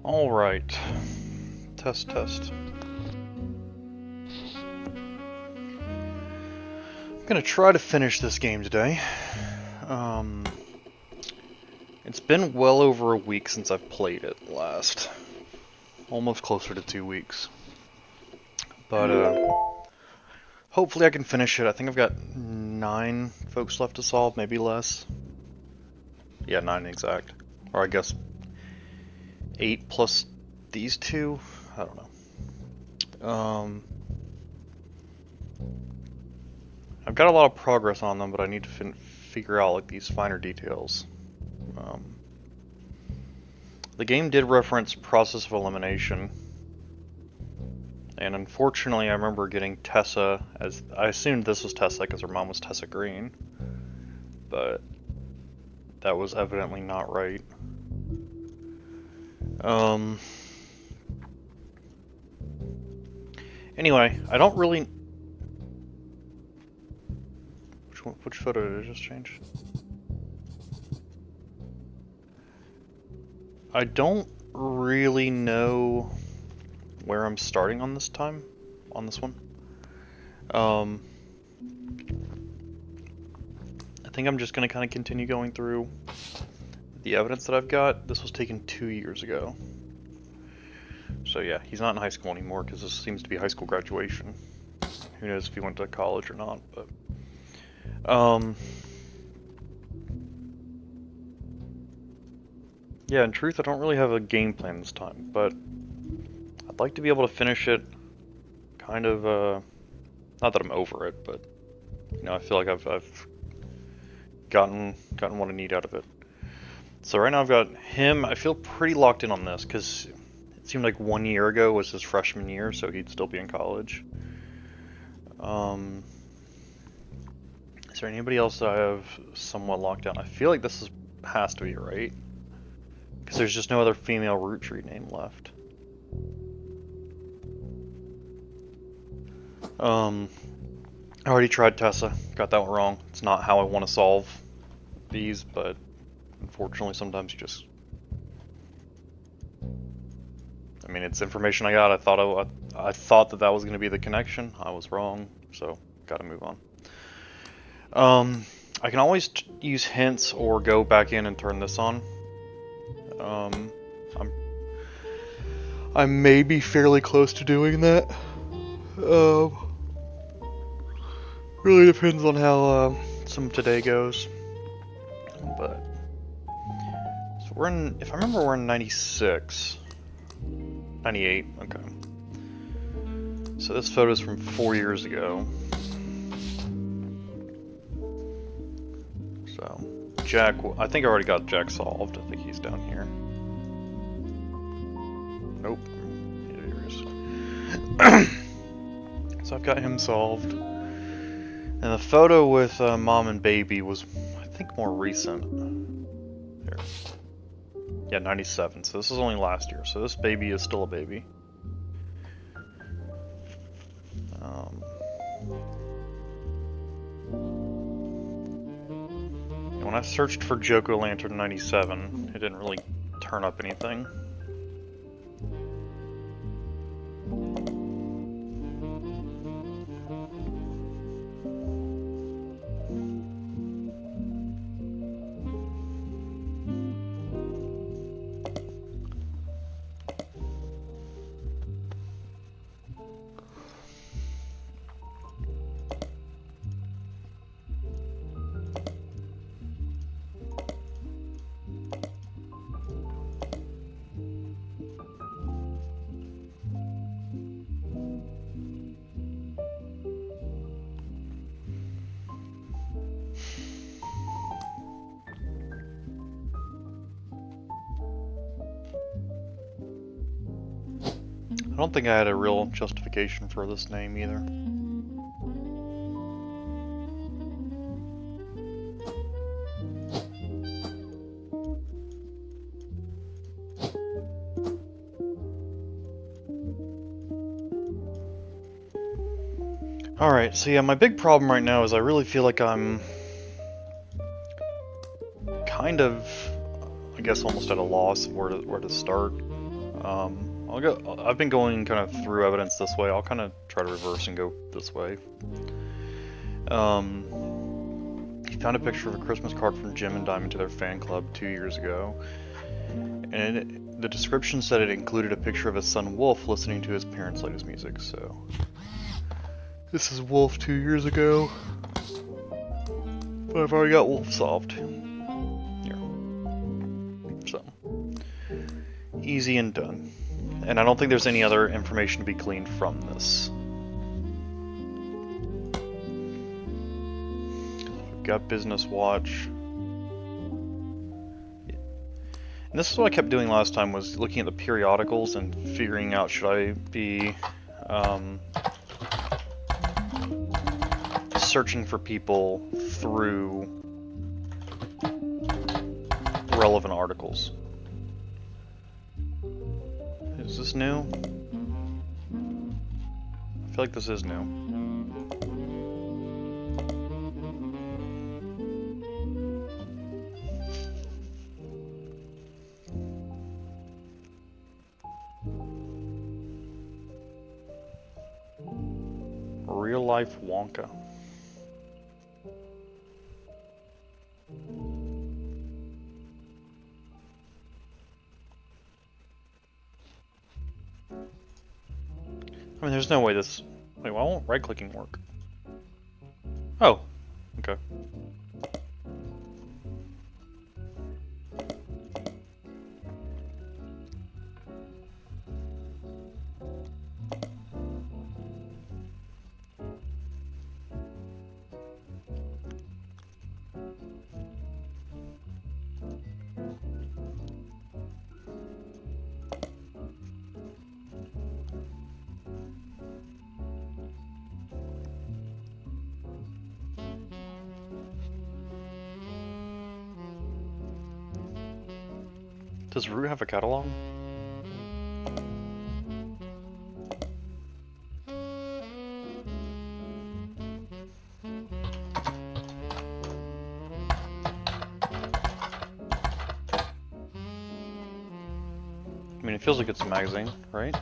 Alright. Test. I'm gonna try to finish this game today. It's been well over a week since I've played it last. Almost closer to 2 weeks. But, hopefully I can finish it. I think I've got 9 folks left to solve, maybe less. Yeah, 9 exact. Or I guess 8 plus these 2? I don't know. I've got a lot of progress on them, but I need to figure out like these finer details. The game did reference process of elimination, and unfortunately I remember getting Tessa, as I assumed this was Tessa because her mom was Tessa Green, but that was evidently not right. Anyway, I don't really... Which photo did I just change? I don't really know where I'm starting on this time, on this one. I think I'm just going to kind of continue going through the evidence that I've got. This was taken 2 years ago. So yeah, he's not in high school anymore because this seems to be high school graduation. Who knows if he went to college or not, but... yeah, in truth, I don't really have a game plan this time, but I'd like to be able to finish it kind of, not that I'm over it, but, you know, I feel like I've gotten what I need out of it. So right now I've got him. I feel pretty locked in on this, because it seemed like 1 year ago was his freshman year, so he'd still be in college. Is there anybody else that I have somewhat locked down? I feel like this has to be right. Because there's just no other female Roottrees name left. I already tried Tessa. Got that one wrong. It's not how I want to solve these, but unfortunately sometimes you just... I mean, it's information I got. I thought that was going to be the connection. I was wrong, so gotta move on. I can always use hints or go back in and turn this on. I may be fairly close to doing that. Really depends on how some of today goes. But so we're in, if I remember, we're in 96, 98. Okay. So this photo is from 4 years ago. So Jack, I think I already got Jack solved. I think he's down here. Nope. Here he is. So I've got him solved. And the photo with mom and baby was, I think, more recent. Here. Yeah, 97. So this is only last year. So this baby is still a baby. When I searched for Joko Lantern 97, it didn't really turn up anything. I don't think I had a real justification for this name either. Alright, so yeah, my big problem right now is I really feel like I'm kind of, I guess, almost at a loss of where to start. I've been going kind of through evidence this way. I'll kind of try to reverse and go this way. He found a picture of a Christmas card from Jim and Diamond to their fan club 2 years ago. And the description said it included a picture of his son Wolf listening to his parents' latest music, so... This is Wolf 2 years ago. But I've already got Wolf solved. Here. So. Easy and done. And I don't think there's any other information to be gleaned from this. We've got Business Watch. And this is what I kept doing last time, was looking at the periodicals and figuring out, should I be searching for people through relevant articles. Is this new? I feel like this is new. Real life Wonka. I mean, there's no way this... Wait, why won't right-clicking work? Oh, okay. Does Root have a catalog? I mean, it feels like it's a magazine, right?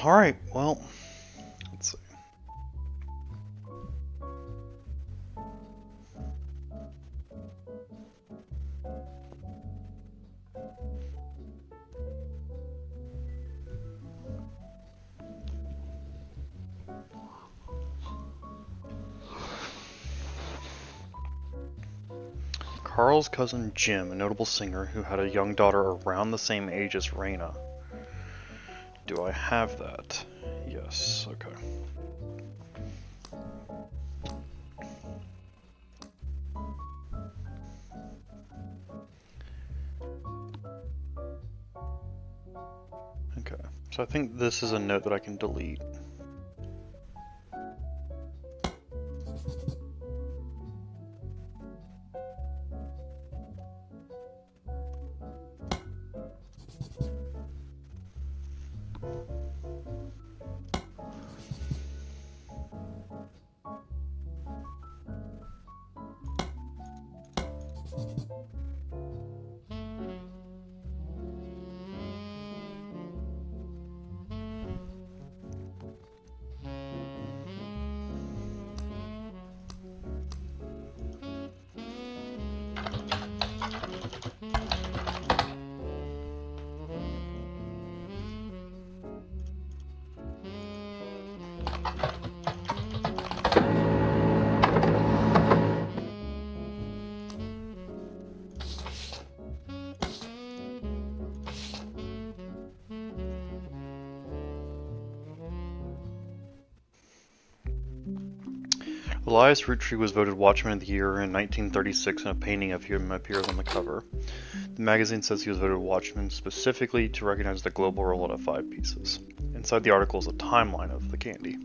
Alright, well, let's see. Carl's cousin Jim, a notable singer who had a young daughter around the same age as Raina. Do I have that? Yes, okay. Okay, so I think this is a note that I can delete. Elias Roottrees was voted Watchman of the Year in 1936 and a painting of him appears on the cover. The magazine says he was voted Watchman specifically to recognize the global rollout of 5 pieces. Inside the article is a timeline of the candy.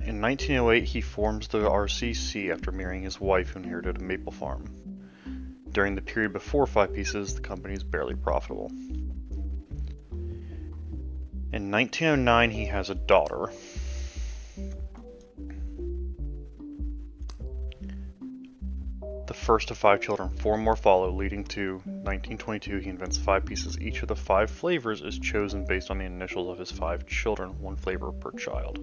In 1908, he forms the RCC after marrying his wife who inherited a maple farm. During the period before 5 pieces, the company is barely profitable. In 1909, he has a daughter. The first of 5 children. 4 more follow, leading to 1922. He invents 5 pieces. Each of the 5 flavors is chosen based on the initials of his 5 children, 1 flavor per child.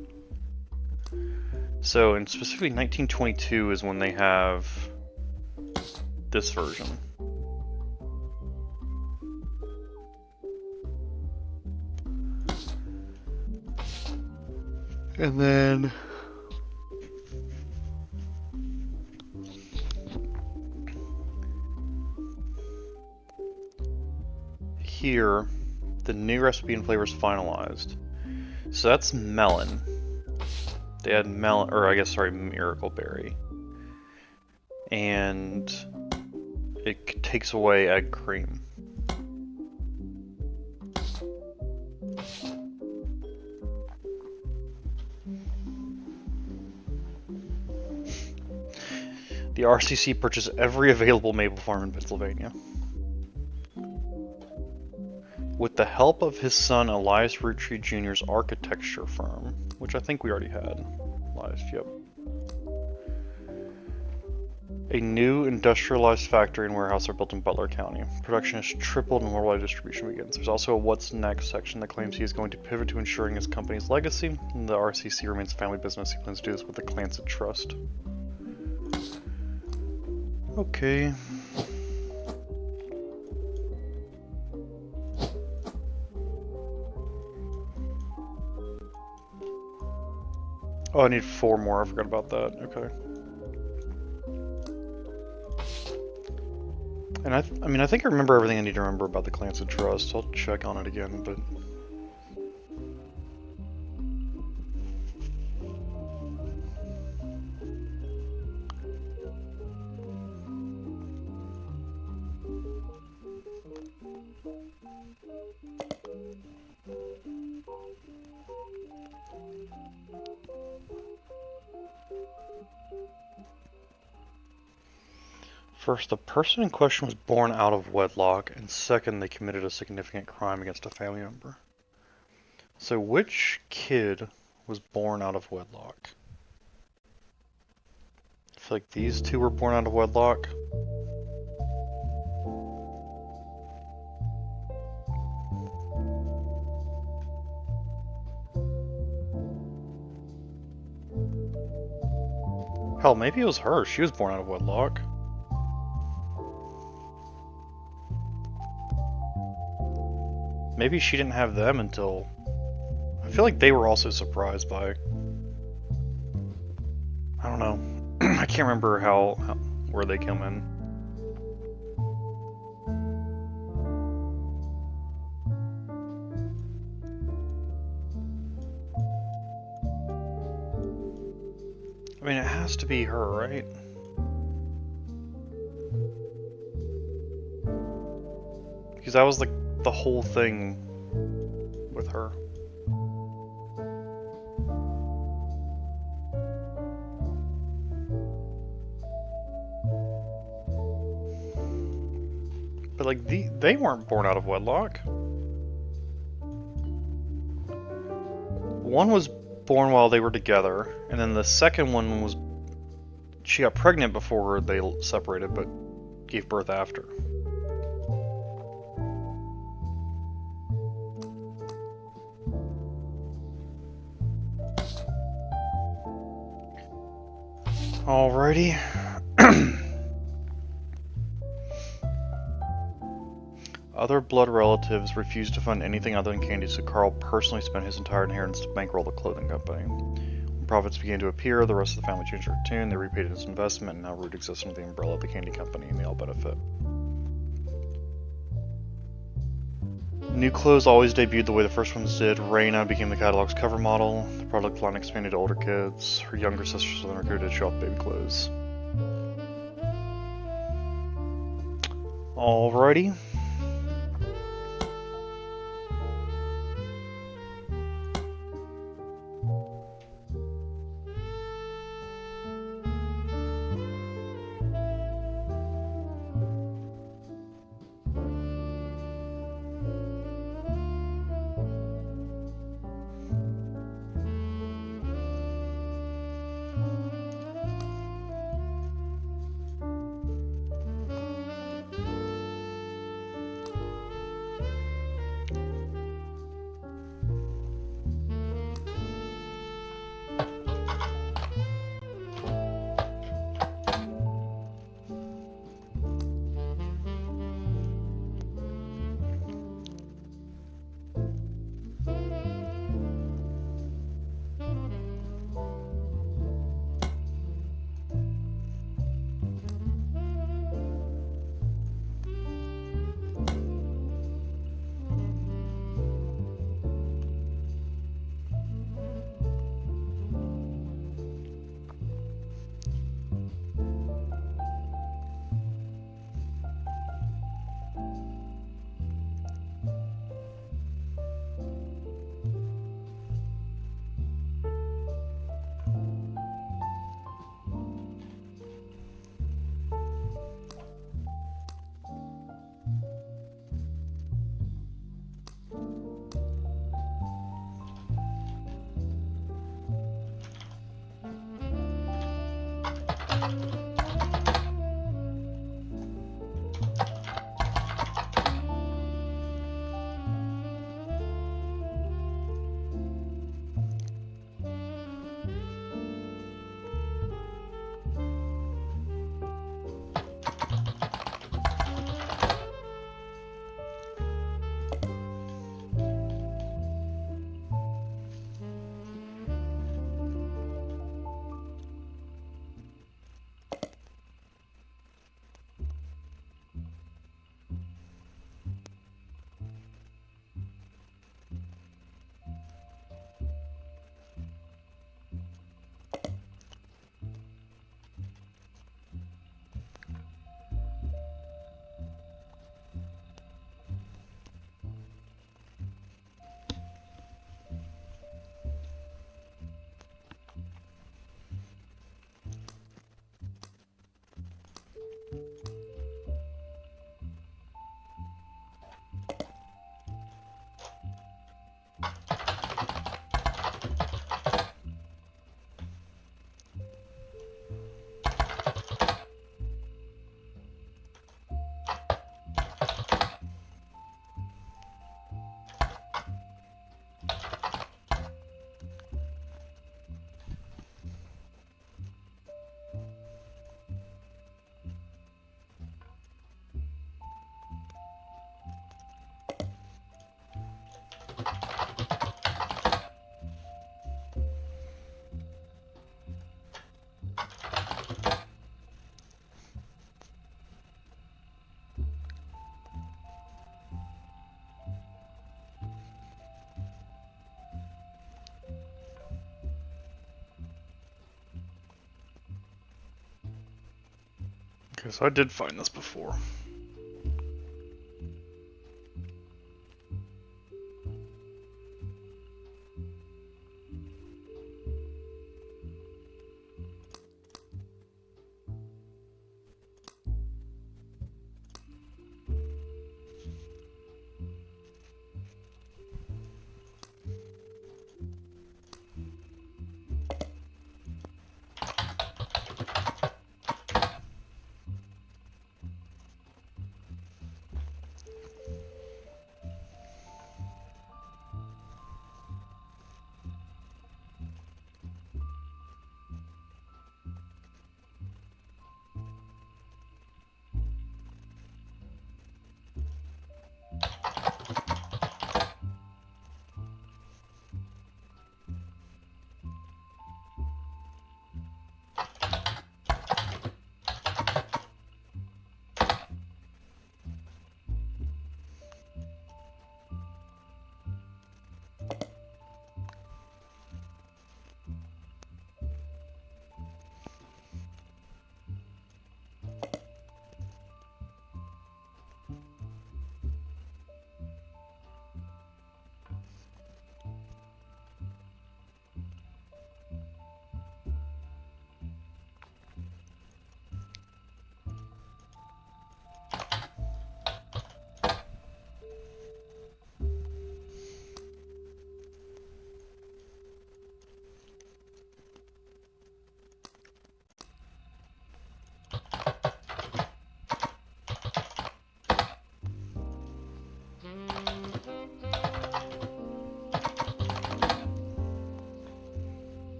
So, in specifically 1922 is when they have this version. And then here, the new recipe and flavor is finalized. So that's melon. They had melon, or I guess, sorry, miracle berry. And it takes away egg cream. The RCC purchased every available maple farm in Pennsylvania. With the help of his son Elias Roottrees Jr.'s architecture firm, which I think we already had. Elias, yep. A new industrialized factory and warehouse are built in Butler County. Production has tripled and worldwide distribution begins. There's also a what's next section that claims he is going to pivot to ensuring his company's legacy. And the RCC remains a family business. He plans to do this with the Clancy Trust. Okay. Oh, I need 4 more. I forgot about that. Okay. And I think I remember everything I need to remember about the Clancy Trust. I'll check on it again, but... First, the person in question was born out of wedlock, and second, they committed a significant crime against a family member. So which kid was born out of wedlock? I feel like these 2 were born out of wedlock. Hell, maybe it was her. She was born out of wedlock. Maybe she didn't have them until... I feel like they were also surprised by... I don't know. I can't remember where they come in. I mean, it has to be her, right? Because that was like the whole thing with her. But like they weren't born out of wedlock. One was born while they were together, and then the second one was she got pregnant before they separated, but gave birth after. Alrighty. Other blood relatives refused to fund anything other than candy, so Carl personally spent his entire inheritance to bankroll the clothing company. When profits began to appear, the rest of the family changed their tune. They repaid its investment, and now Root exists under the umbrella of the candy company, and they all benefit. New clothes always debuted the way the first ones did. Reina became the catalog's cover model. The product line expanded to older kids. Her younger sisters then recruited to show off baby clothes. Alrighty. Okay, so I did find this before.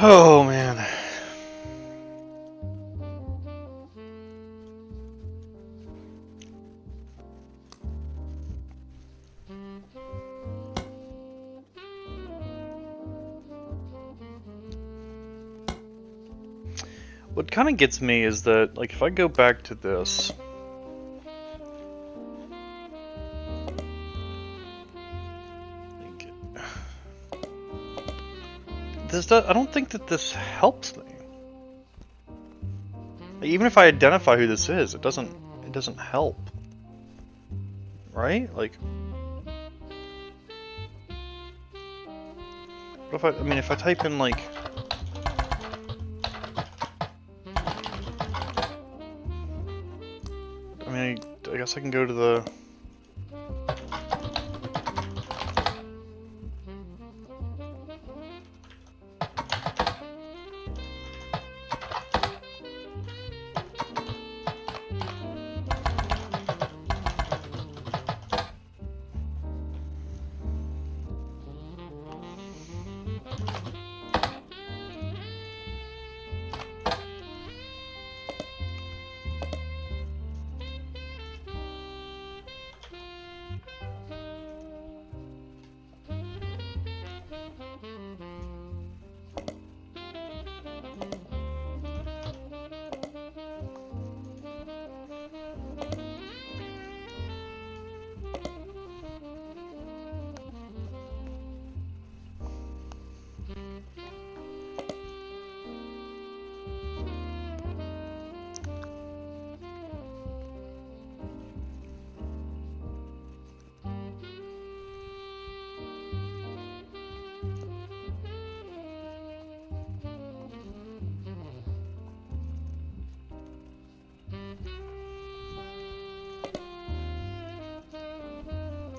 Oh man. What kind of gets me is that, like, if I go back to this, I don't think that this helps me. Like, even if I identify who this is, it doesn't help, right? Like, what if I mean, if I type in like. I mean, I guess I can go to the...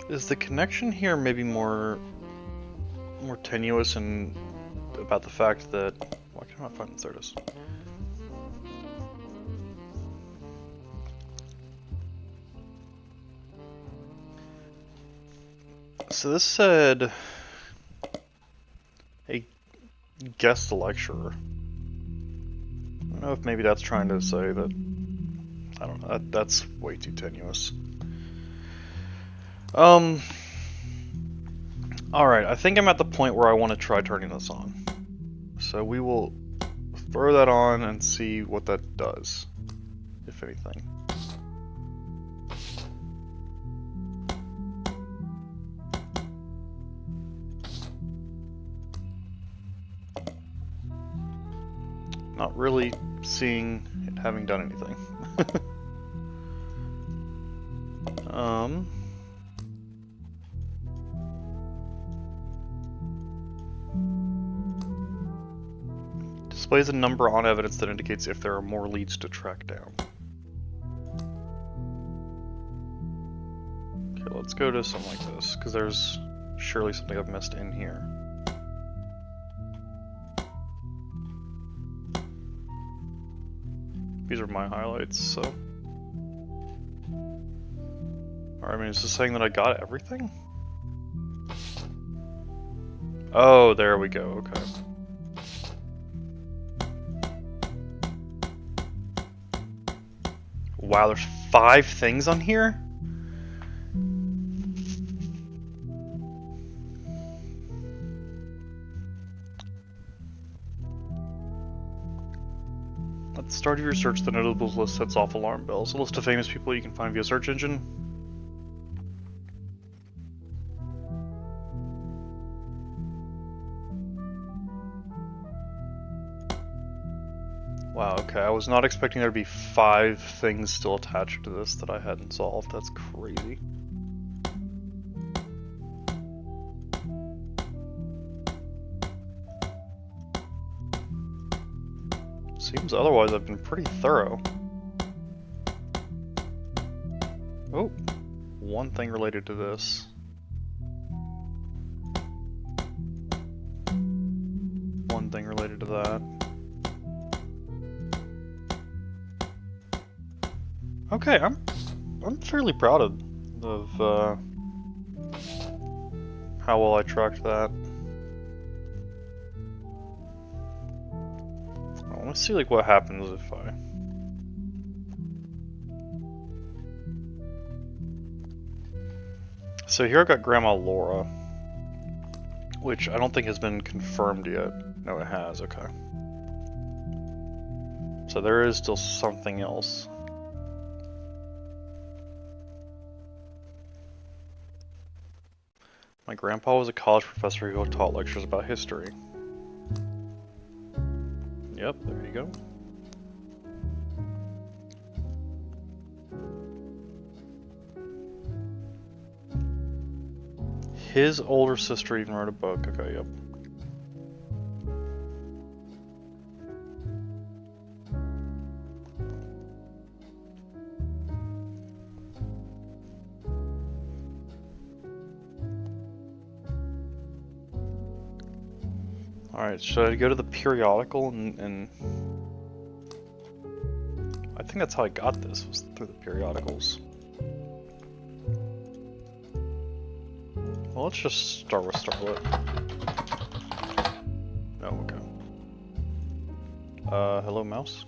Is the connection here maybe more tenuous and about the fact that... Why can't I find this? There it is. So this said a guest lecturer. I don't know if maybe that's trying to say that... I don't know, that's way too tenuous. Alright, I think I'm at the point where I want to try turning this on. So we will throw that on and see what that does, if anything. Not really seeing it having done anything. Displays a number on evidence that indicates if there are more leads to track down. Okay, let's go to something like this, because there's surely something I've missed in here. These are my highlights, so... Alright, I mean, is this saying that I got everything? Oh, there we go, okay. Wow, there's 5 things on here? At the start of your search, the notables list sets off alarm bells. A list of famous people you can find via search engine. Wow, okay, I was not expecting there to be 5 things still attached to this that I hadn't solved. That's crazy. Seems otherwise I've been pretty thorough. Oh, one thing related to this. One thing related to that. Okay, I'm fairly proud of how well I tracked that. Well, let's see like what happens if I... So here I've got Grandma Laura, which I don't think has been confirmed yet. No, it has, okay. So there is still something else. My grandpa was a college professor who taught lectures about history. Yep, there you go. His older sister even wrote a book. Okay, yep. Alright, should I go to the periodical and... I think that's how I got this, was through the periodicals. Well, let's just start with Starlet. Oh, okay. Hello, mouse?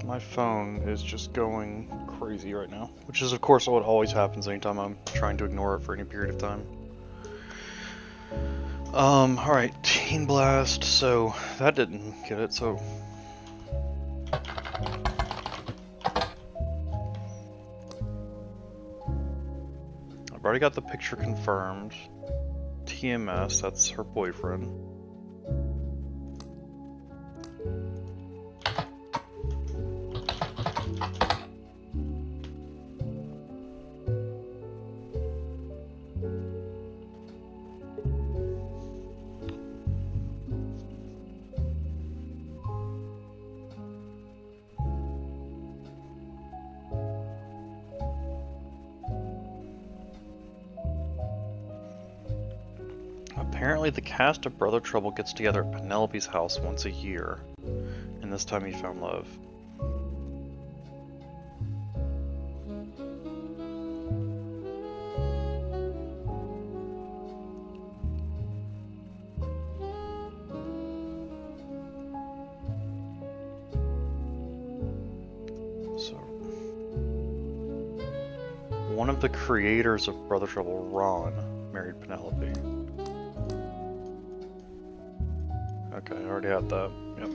My phone is just going crazy right now, which is of course what always happens anytime I'm trying to ignore it for any period of time. Alright, Teen Blast, so that didn't get it, so... I've already got the picture confirmed. TMS, that's her boyfriend. Apparently the cast of Brother Trouble gets together at Penelope's house once a year, and this time he found love. So, one of the creators of Brother Trouble, Ron, married Penelope. Okay, I already had that. Yep.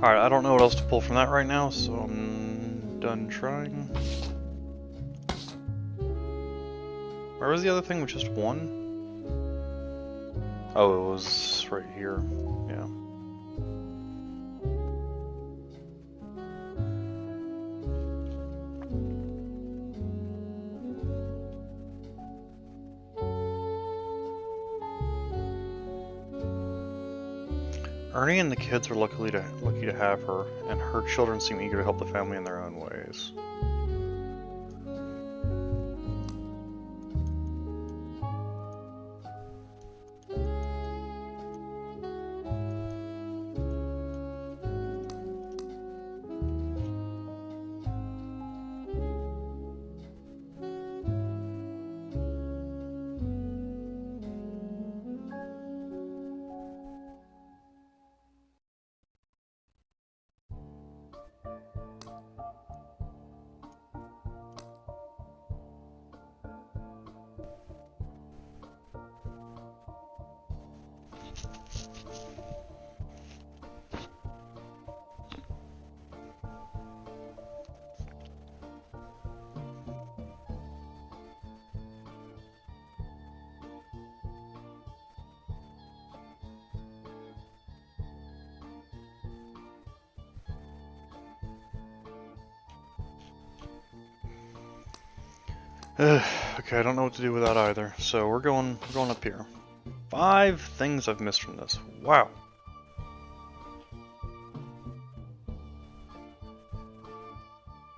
Alright, I don't know what else to pull from that right now, so I'm done trying. Where was the other thing with just one? Oh, it was right here. Yeah. Ernie and the kids are lucky to have her, and her children seem eager to help the family in their own ways. Okay, I don't know what to do with that either. So we're going up here. 5 things I've missed from this. Wow.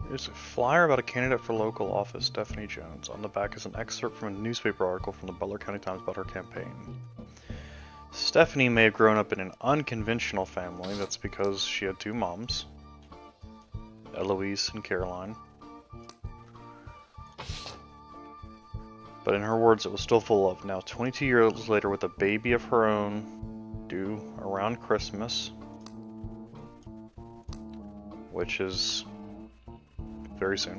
There's a flyer about a candidate for local office, Stephanie Jones. On the back is an excerpt from a newspaper article from the Butler County Times about her campaign. Stephanie may have grown up in an unconventional family. That's because she had 2 moms, Eloise and Caroline. But in her words, it was still full of. Now, 22 years later, with a baby of her own, due around Christmas, which is very soon.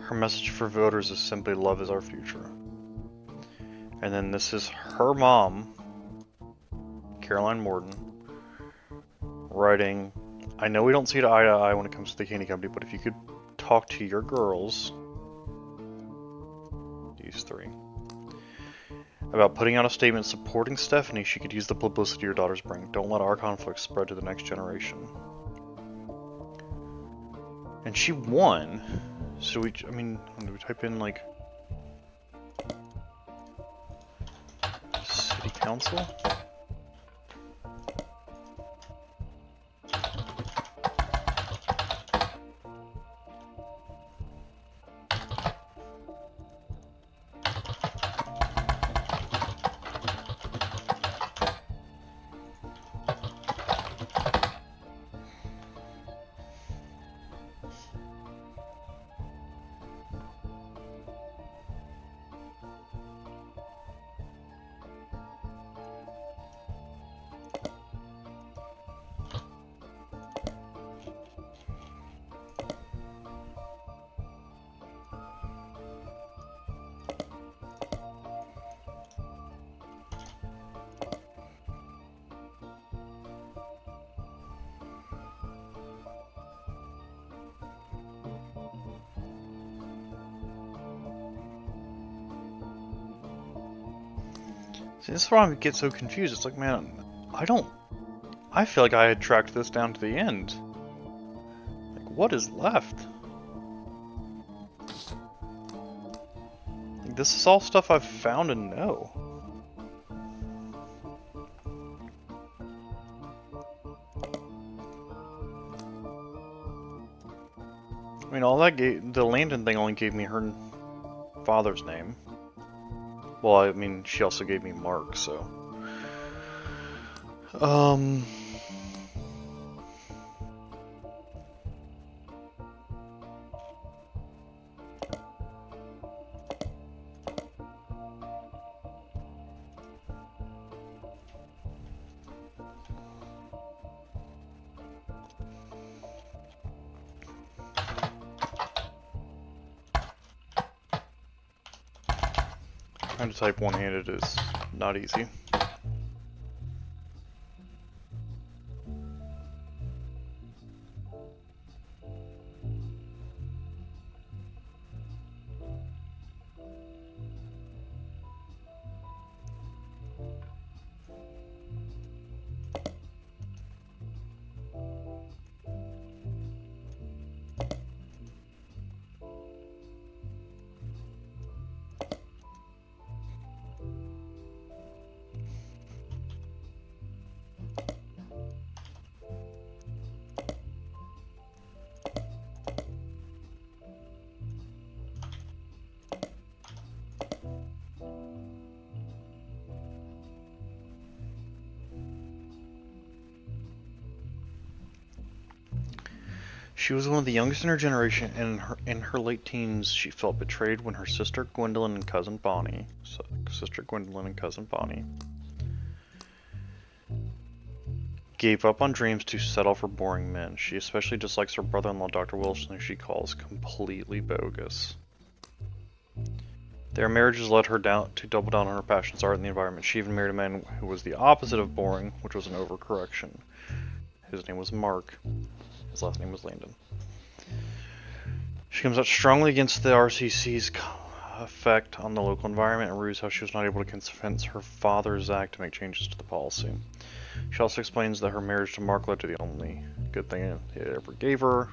Her message for voters is simply, love is our future. And then this is her mom, Caroline Morton, writing, I know we don't see eye to eye when it comes to the candy company, but if you could talk to your girls, these 3, about putting out a statement supporting Stephanie, she could use the publicity your daughters bring. Don't let our conflicts spread to the next generation. And she won. So do we type in like city council? See, this is why I get so confused. It's like, man, I feel like I had tracked this down to the end. Like, what is left? Like, this is all stuff I've found and know. I mean, all that the Landon thing only gave me her father's name. Well, I mean, she also gave me Mark, so. Trying to type one-handed is not easy. She was one of the youngest in her generation, and in her late teens, she felt betrayed when her sister Gwendolyn and cousin Bonnie, gave up on dreams to settle for boring men. She especially dislikes her brother-in-law, Dr. Wilson, who she calls completely bogus. Their marriages led her down to double down on her passions, art, and the environment. She even married a man who was the opposite of boring, which was an overcorrection. His name was Mark. His last name was Landon. She comes out strongly against the RCC's effect on the local environment and rues how she was not able to convince her father, Zach, to make changes to the policy. She also explains that her marriage to Mark led to the only good thing it ever gave her.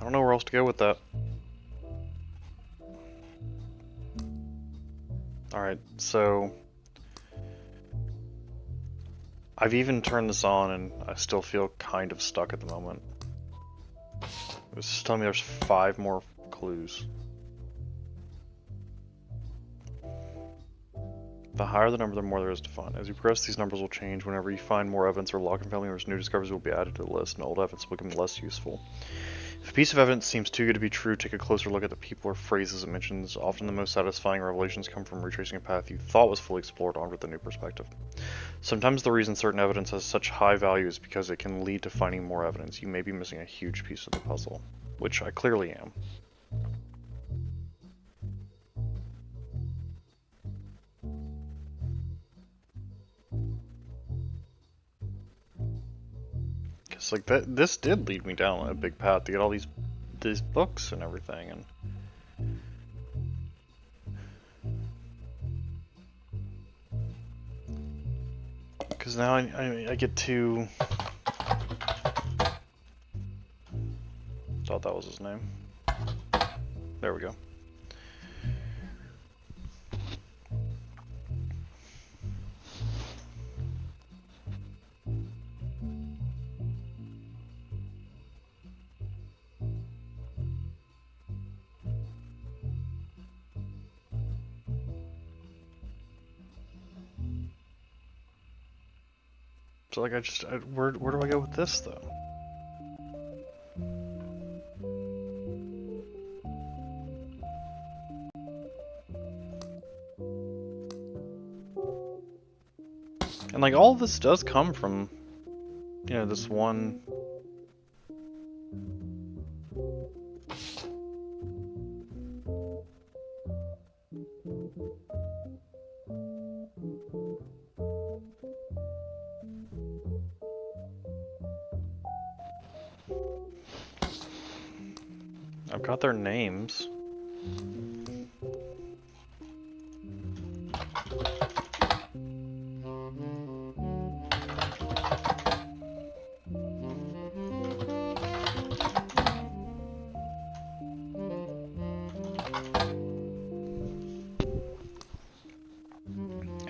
I don't know where else to go with that. Alright, so I've even turned this on and I still feel kind of stuck at the moment. It's just telling me there's 5 more clues. The higher the number, the more there is to find. As you progress, these numbers will change. Whenever you find more evidence or log in family members, new discoveries will be added to the list, and old evidence will become less useful. If a piece of evidence seems too good to be true, take a closer look at the people or phrases it mentions. Often the most satisfying revelations come from retracing a path you thought was fully explored on with a new perspective. Sometimes the reason certain evidence has such high value is because it can lead to finding more evidence. You may be missing a huge piece of the puzzle, which I clearly am. Because like this did lead me down a big path to get all these books and everything, and because now I get to. Thought that was his name. There we go. So like where do I go with this though? And like all of this does come from, you know, this one. I've got their names.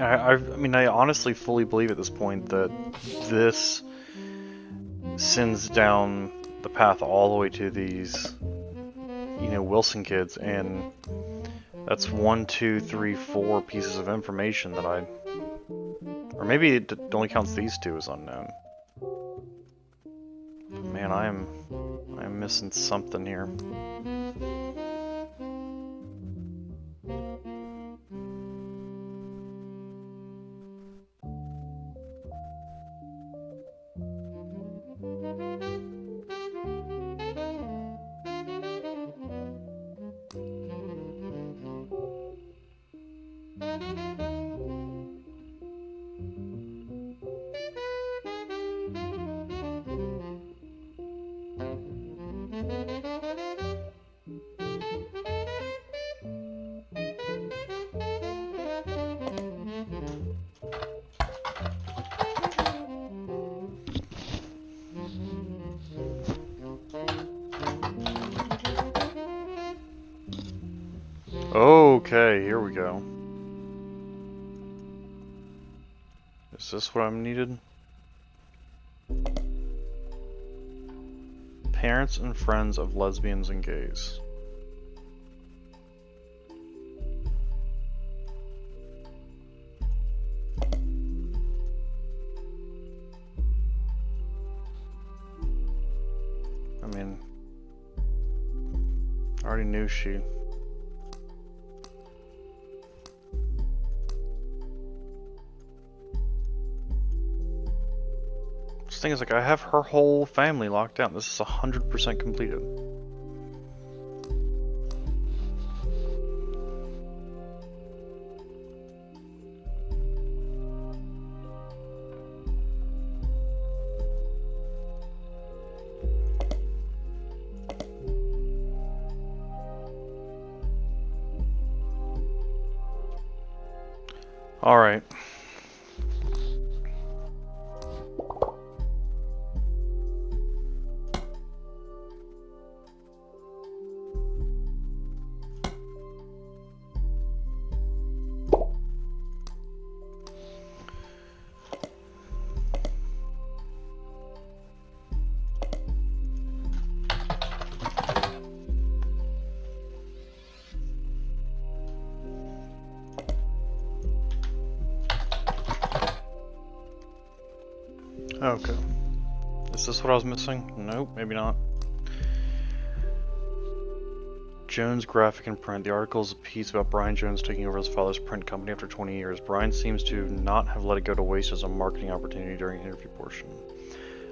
I mean, I honestly fully believe at this point that this sends down the path all the way to these, you know, Wilson kids, and that's 1, 2, 3, 4 pieces of information that or maybe it only counts these 2 as unknown. But man, I am missing something here. Okay, here we go. Is this what I'm needed? Parents and friends of lesbians and gays. I mean, I already knew she. The thing is, like, I have her whole family locked down. This is 100% completed. Alright. Okay. Is this what I was missing? Nope, maybe not. Jones Graphic and Print. The article is a piece about Brian Jones taking over his father's print company after 20 years. Brian seems to not have let it go to waste as a marketing opportunity during the interview portion.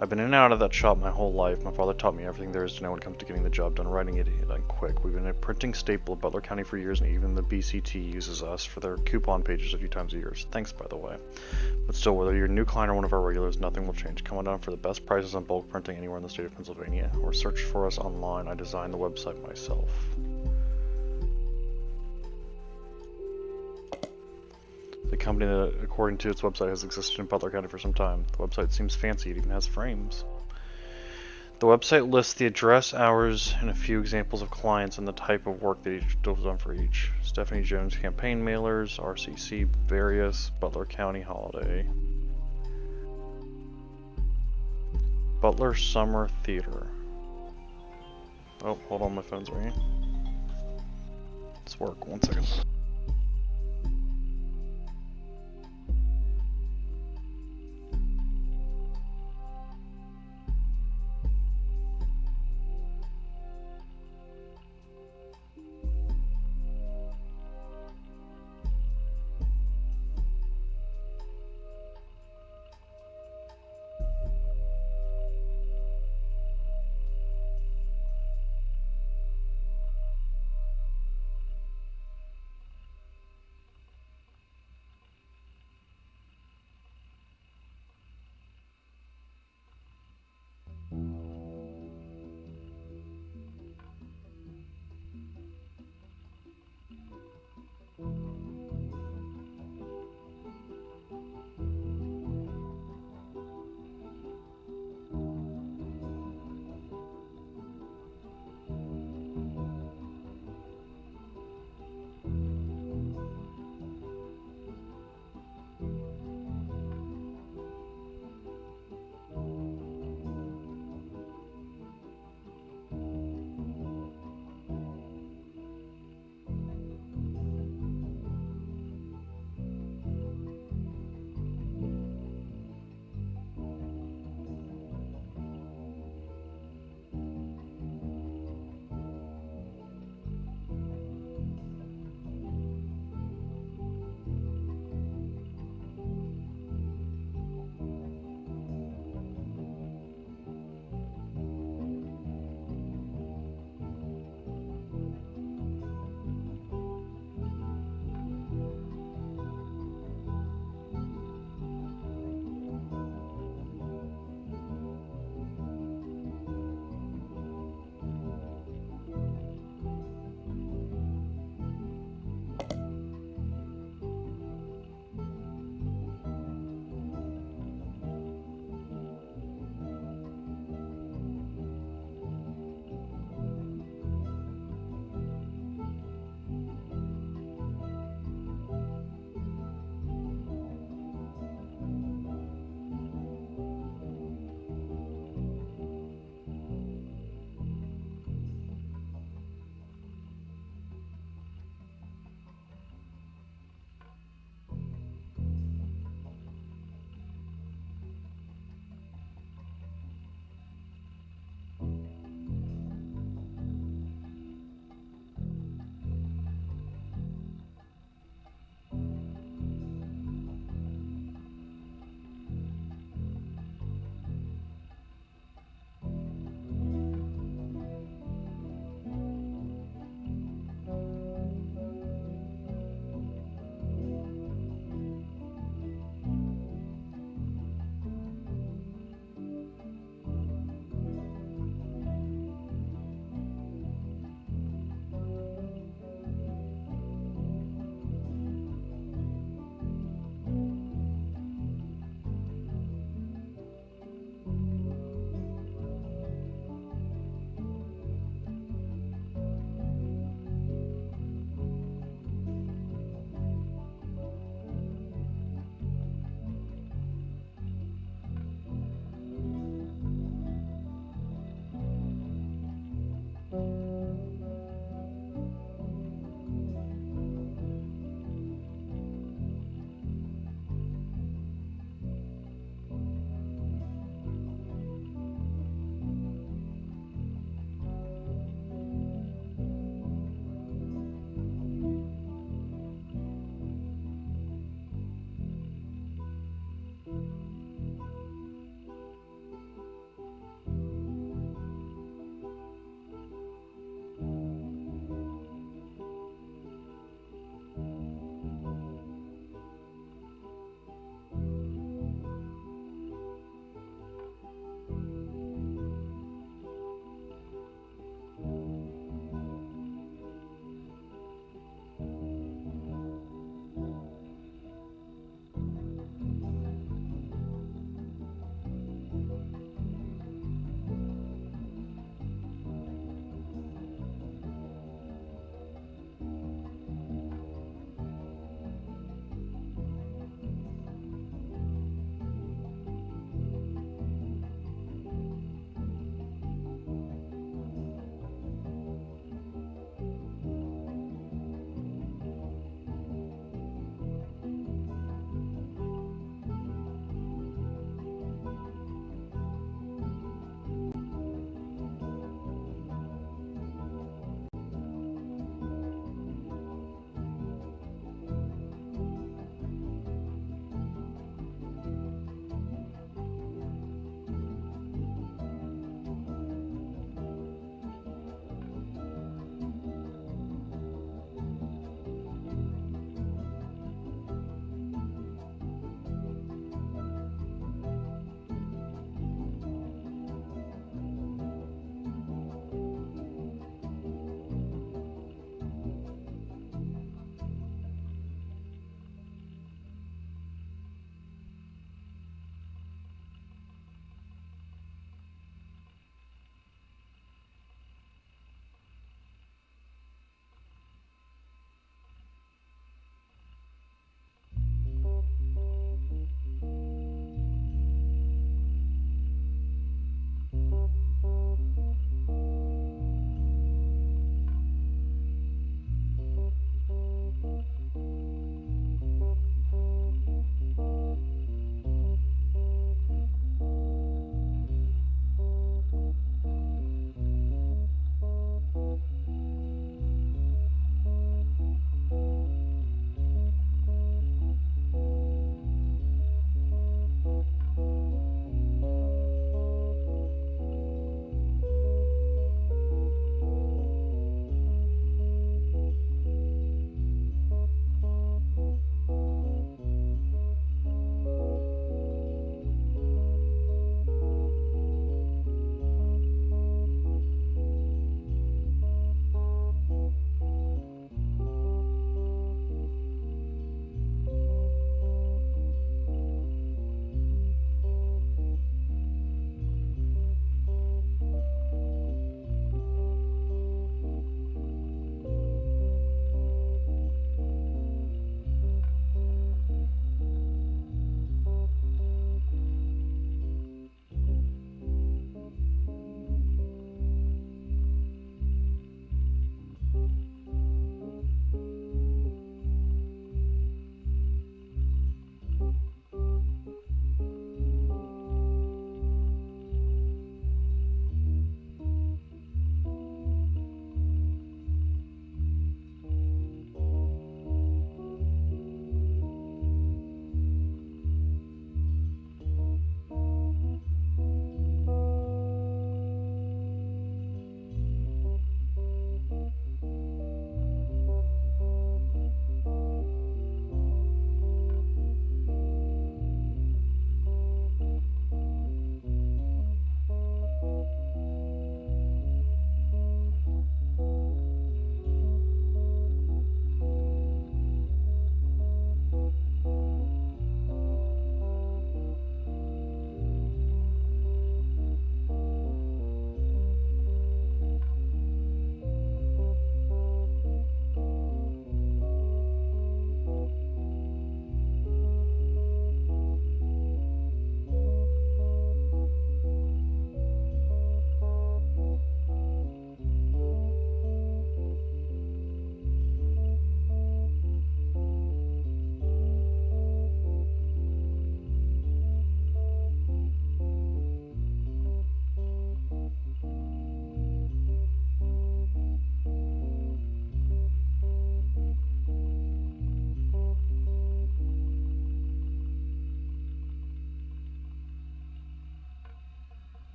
I've been in and out of that shop my whole life. My father taught me everything there is to know when it comes to getting the job done, writing it done quick. We've been a printing staple of Butler County for years, and even the BCT uses us for their coupon pages a few times a year. Thanks, by the way. But still, whether you're a new client or one of our regulars, nothing will change. Come on down for the best prices on bulk printing anywhere in the state of Pennsylvania, or search for us online. I designed the website myself. The company that, according to its website, has existed in Butler County for some time. The website seems fancy, it even has frames. The website lists the address, hours, and a few examples of clients and the type of work that each was done for each. Stephanie Jones campaign mailers, RCC, various, Butler County holiday. Butler Summer Theater. Oh, hold on, my phone's ringing. Let's work, 1 second.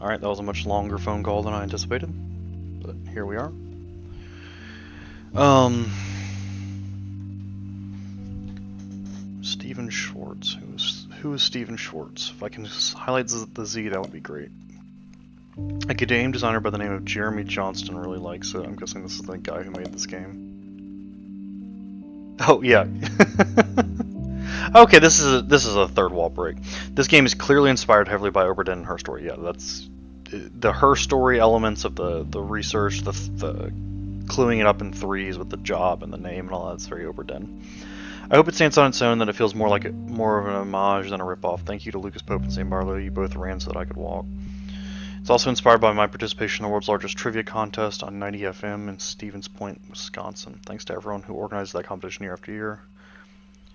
Alright, that was a much longer phone call than I anticipated, but here we are. Steven Schwartz. Who is Steven Schwartz? If I can just highlight the Z, that would be great. A game designer by the name of Jeremy Johnston really likes it. I'm guessing this is the guy who made this game. Oh yeah. Okay, this is a third wall break. This game is clearly inspired heavily by Oberdin and Her Story. Yeah, that's the Her Story elements of the research, the cluing it up in threes with the job and the name and all that's very Oberdin. I hope it stands on its own, that it feels more like more of an homage than a ripoff. Thank you to Lucas Pope and St. Barlow. You both ran so that I could walk. It's also inspired by my participation in the world's largest trivia contest on 90 FM in Stevens Point, Wisconsin. Thanks to everyone who organizes that competition year after year.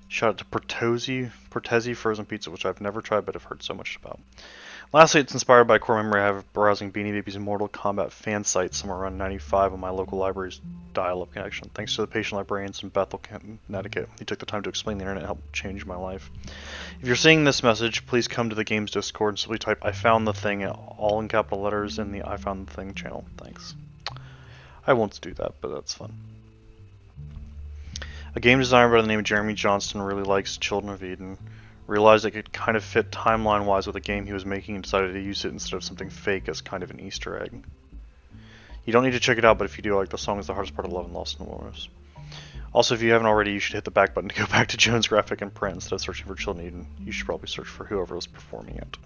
Shout out to Portesi Frozen Pizza, which I've never tried but I've heard so much about. Lastly, it's inspired by a core memory I have of browsing Beanie Babies' Mortal Kombat fan site somewhere around 95 on my local library's dial-up connection. Thanks to the patient librarians in Bethel, Connecticut. He took the time to explain the internet and helped change my life. If you're seeing this message, please come to the game's Discord and simply type "I found the thing" all in capital letters in the "I found the thing" channel. Thanks. I won't do that, but that's fun. A game designer by the name of Jeremy Johnston really likes Children of Eden. Realized it could kind of fit timeline-wise with the game he was making and decided to use it instead of something fake as kind of an Easter egg. You don't need to check it out, but if you do, like, the song is the hardest part of Love and Lost in the Wilderness. Also, if you haven't already, you should hit the back button to go back to Jones Graphic and print instead of searching for Children of Eden. You should probably search for whoever was performing it.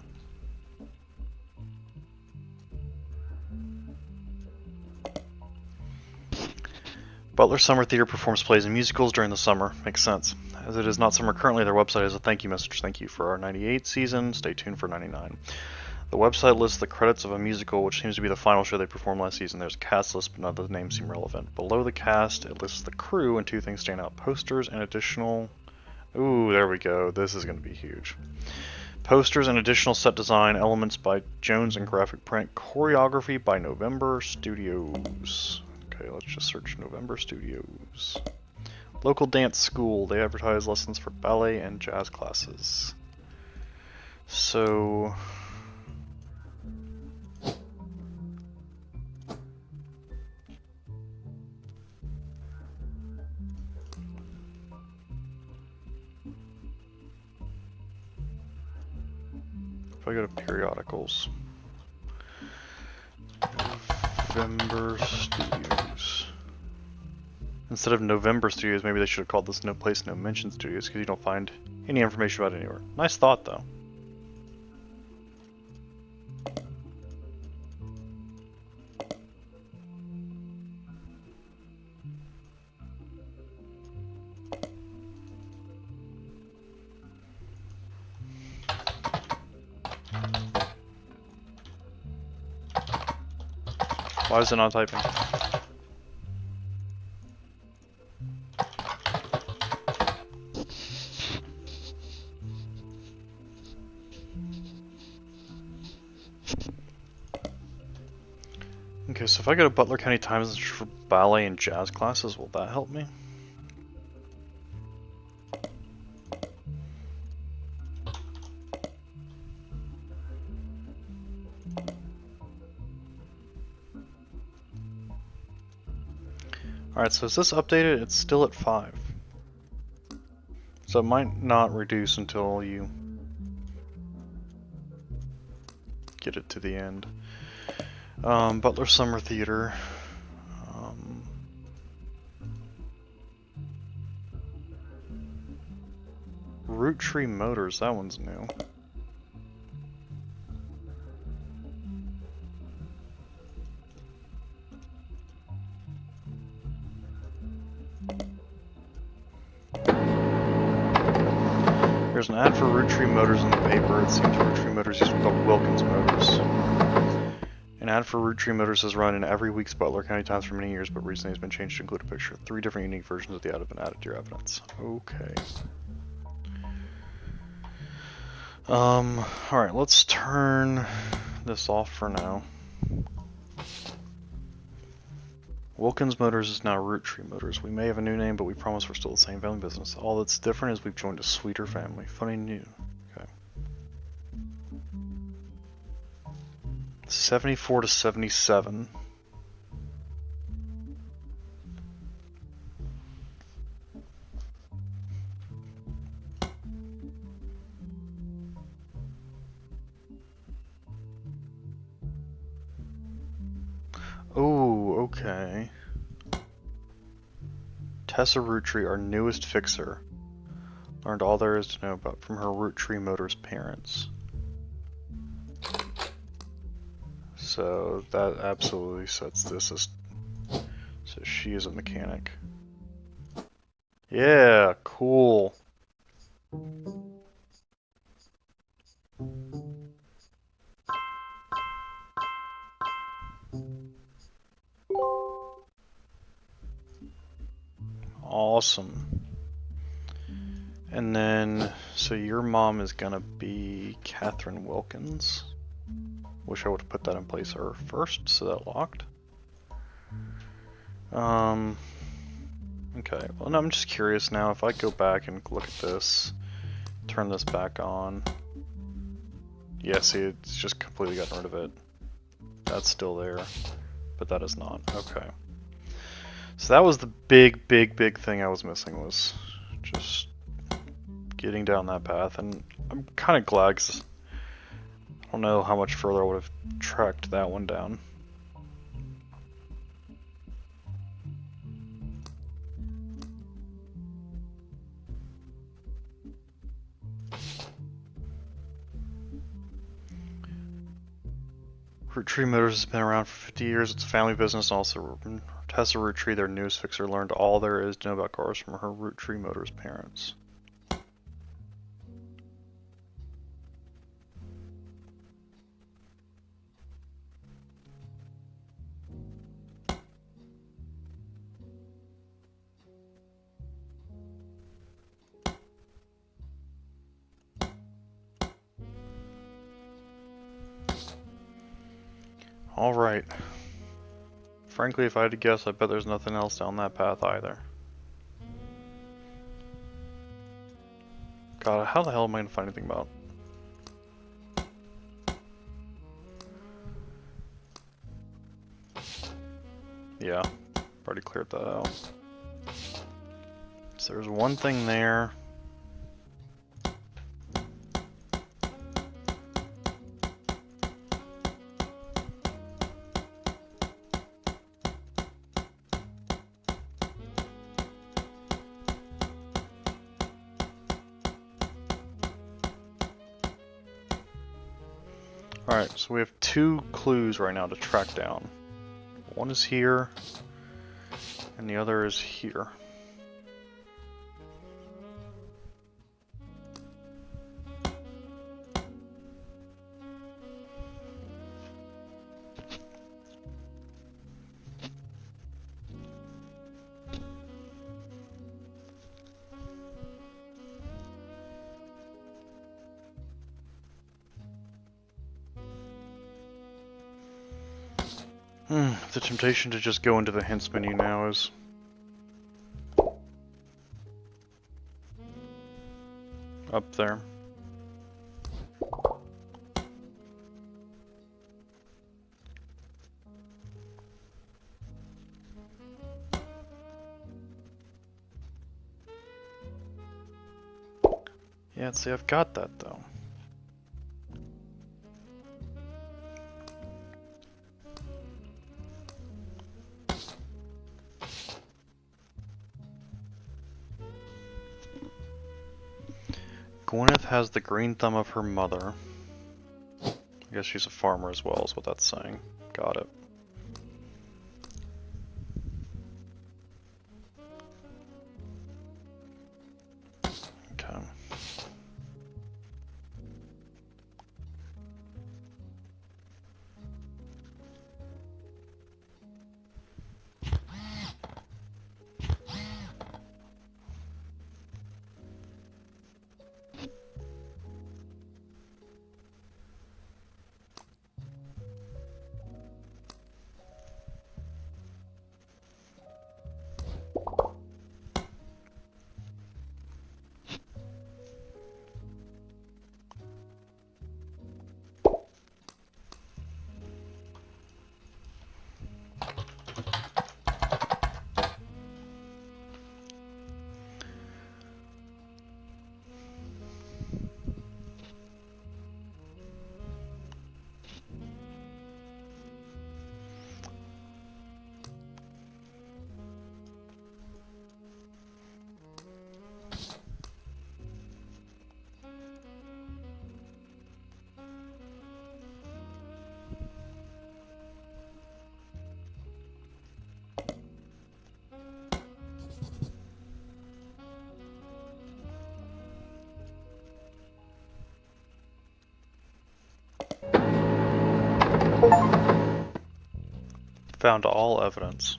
Butler Summer Theater performs plays and musicals during the summer. Makes sense. As it is not summer currently, their website has a thank you message. Thank you for our 98 season. Stay tuned for 99. The website lists the credits of a musical, which seems to be the final show they performed last season. There's a cast list, but none of the names seem relevant. Below the cast, it lists the crew, and two things stand out. Posters and additional... Ooh, there we go. This is going to be huge. Posters and additional set design elements by Jones and graphic print. Choreography by November Studios. Okay, let's just search November Studios. Local dance school. They advertise lessons for ballet and jazz classes. So... if I go to periodicals. November Studios. Instead of November Studios, maybe they should have called this No Place No Mention Studios, because you don't find any information about it anywhere. Nice thought, though. Why is it not typing? Okay, so if I go to Butler County Times for ballet and jazz classes, will that help me? Alright, so is this updated? It's still at 5. So it might not reduce until you get it to the end. Butler Summer Theater. Roottrees Motors, that one's new. There's an ad for Roottrees Motors in the paper. It seems Roottrees Motors used to be called Wilkins Motors. An ad for Roottrees Motors has run in every week's Butler County Times for many years, but recently has been changed to include a picture. 3 different unique versions of the ad have been added to your evidence. Okay. Alright, let's turn this off for now. Wilkins Motors is now Roottrees Motors. We may have a new name, but we promise we're still the same family business. All that's different is we've joined a sweeter family. Funny new. Okay. 74 to 77. Oh, okay. Tessa Roottrees, our newest fixer, learned all there is to know about from her Roottrees Motors parents. So that absolutely sets this as... So she is a mechanic. Yeah, cool. Awesome. And then, so your mom is gonna be Catherine Wilkins. Wish I would have put that in place her first, so that locked. Okay, well, no, I'm just curious now, if I go back and look at this, turn this back on. Yeah, see, it's just completely gotten rid of it. That's still there, but that is not. Okay. So that was the big thing I was missing, was just getting down that path, and I'm kind of glad, because I don't know how much further I would have tracked that one down. Roottrees Motors has been around for 50 years. It's a family business. Also, Tessa Roottrees, their news fixer, learned all there is to know about cars from her Roottrees Motors parents. Alright. Frankly, if I had to guess, I bet there's nothing else down that path either. God, how the hell am I gonna find anything about? Yeah, already cleared that out. So there's one thing there. Alright, so we have two clues right now to track down. One is here, and the other is here. The temptation to just go into the hints menu now is... up there. Yeah, see, I've got that though. Gwyneth has the green thumb of her mother. I guess she's a farmer as well, is what that's saying. Got it. Okay. Found all evidence.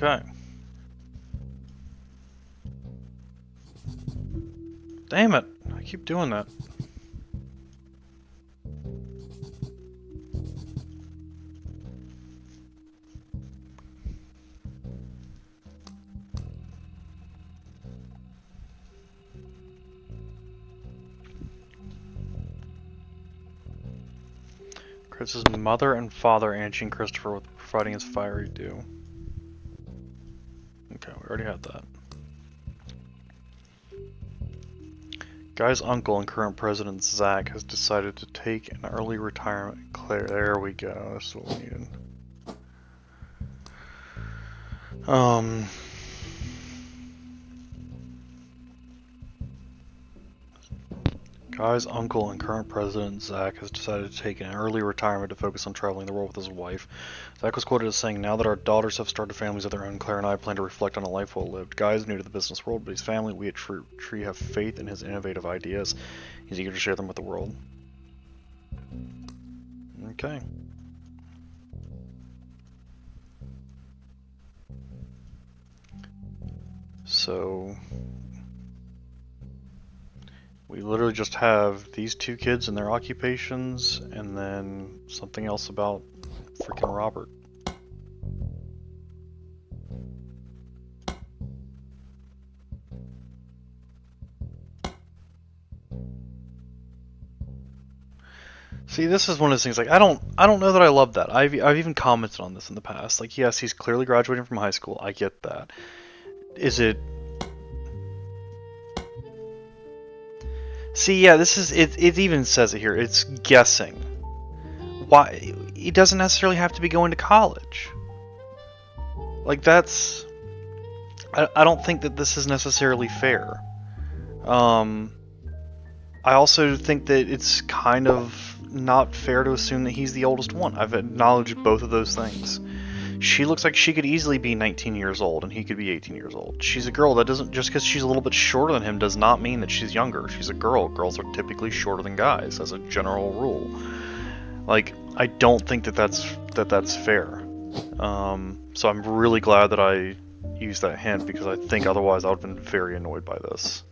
Okay. Damn it! I keep doing that. Chris's mother and father, Angie and Christopher, with providing his fiery due. Okay, we already had that. Guy's uncle and current president, Zach, has decided to take an early retirement. Claire, there we go. That's what we needed. Guy's uncle and current president, Zach, has decided to take an early retirement to focus on traveling the world with his wife. Zach was quoted as saying, "Now that our daughters have started families of their own, Claire and I plan to reflect on a life well lived. Guy is new to the business world, but his family, we at Tree have faith in his innovative ideas. He's eager to share them with the world." Okay. So we literally just have these two kids and their occupations, and then something else about freaking Robert. See, this is one of those things, like, I don't know that I love that. I've even commented on this in the past. Like, yes, he's clearly graduating from high school. I get that. Is it... See, yeah, this is... It even says it here. It's guessing. Why? He doesn't necessarily have to be going to college. Like, that's... I don't think that this is necessarily fair. I also think that it's kind of not fair to assume that he's the oldest one. I've acknowledged both of those things. She looks like she could easily be 19 years old and he could be 18 years old. She's a girl. That doesn't, just because she's a little bit shorter than him does not mean that she's younger. She's a girl. Girls are typically shorter than guys as a general rule. Like, I don't think that that's fair. So I'm really glad that I used that hint, because I think otherwise I would have been very annoyed by this.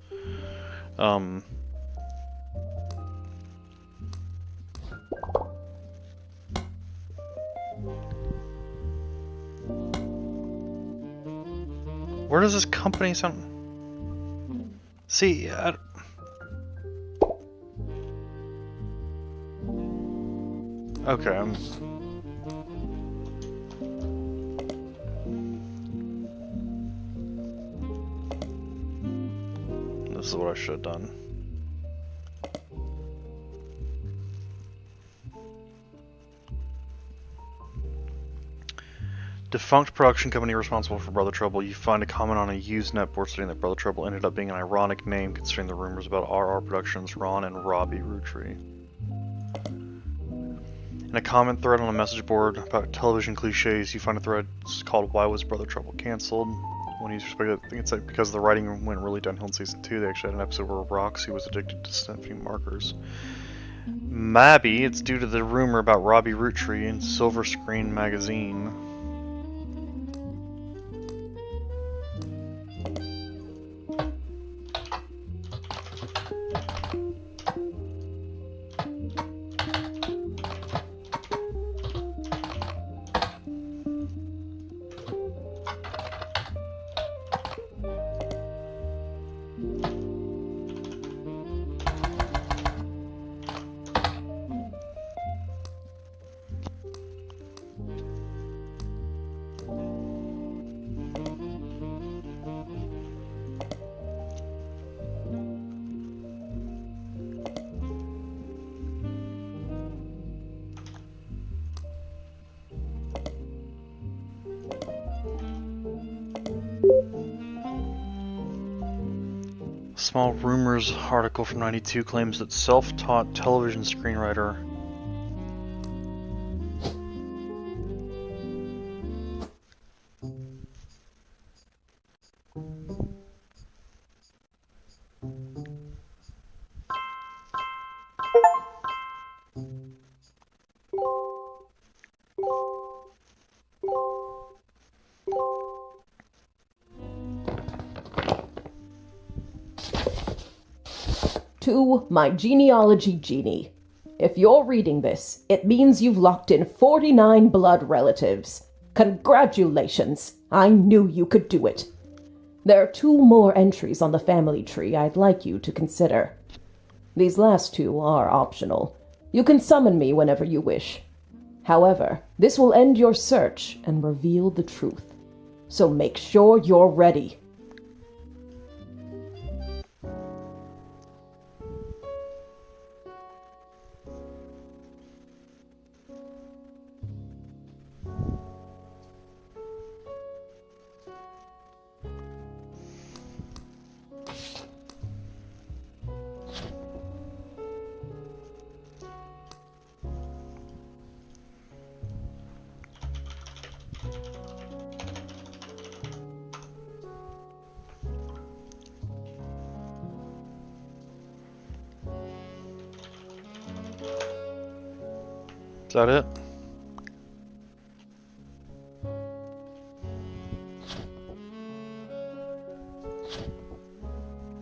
Where does this company sound? See, okay. This is what I should have done. Defunct production company responsible for Brother Trouble. You find a comment on a Usenet board stating that Brother Trouble ended up being an ironic name considering the rumors about RR Productions' Ron and Robbie Roottrees. In a comment thread on a message board about television cliches, you find a thread called "Why Was Brother Trouble Cancelled?" When he's respected, I think it's like because the writing went really downhill in season 2. They actually had an episode where Roxy was addicted to sniffing markers. Maybe it's due to the rumor about Robbie Roottrees in Silver Screen magazine. Small Rumors article from '92 claims that self-taught television screenwriter To my genealogy genie. If you're reading this, it means you've locked in 49 blood relatives. Congratulations! I knew you could do it. There are 2 more entries on the family tree I'd like you to consider. These last 2 are optional. You can summon me whenever you wish. However, this will end your search and reveal the truth. So make sure you're ready. Is that it?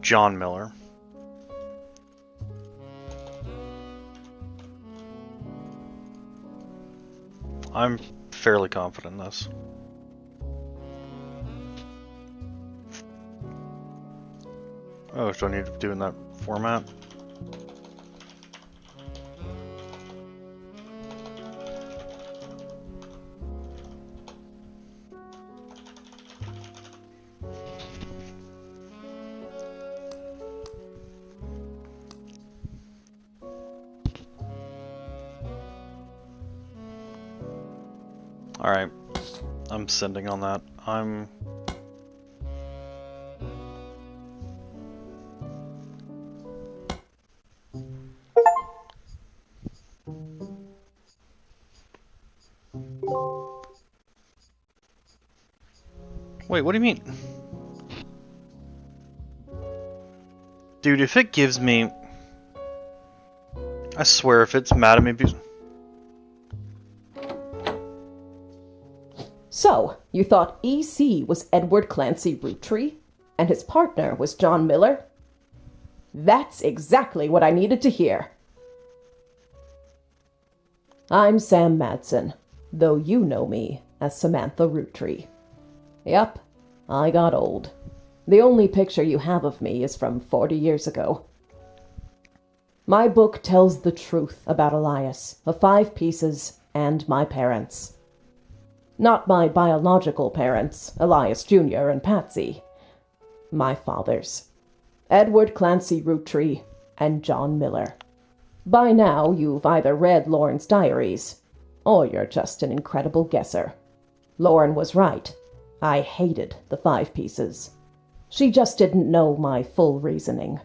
John Miller. I'm fairly confident in this. Oh, do I need to do in that format? Alright, I'm sending on that. Wait, what do you mean? Dude, if it gives me... I swear, if it's mad at me... So, you thought EC was Edward Clancy Roottrees, and his partner was John Miller? That's exactly what I needed to hear. I'm Sam Madsen, though you know me as Samantha Roottrees. Yep, I got old. The only picture you have of me is from 40 years ago. My book tells the truth about Elias, the 5 pieces, and my parents. Not my biological parents, Elias Jr. and Patsy. My fathers. Edward Clancy Roottrees and John Miller. By now, you've either read Lauren's diaries, or you're just an incredible guesser. Lauren was right. I hated the 5 pieces. She just didn't know my full reasoning.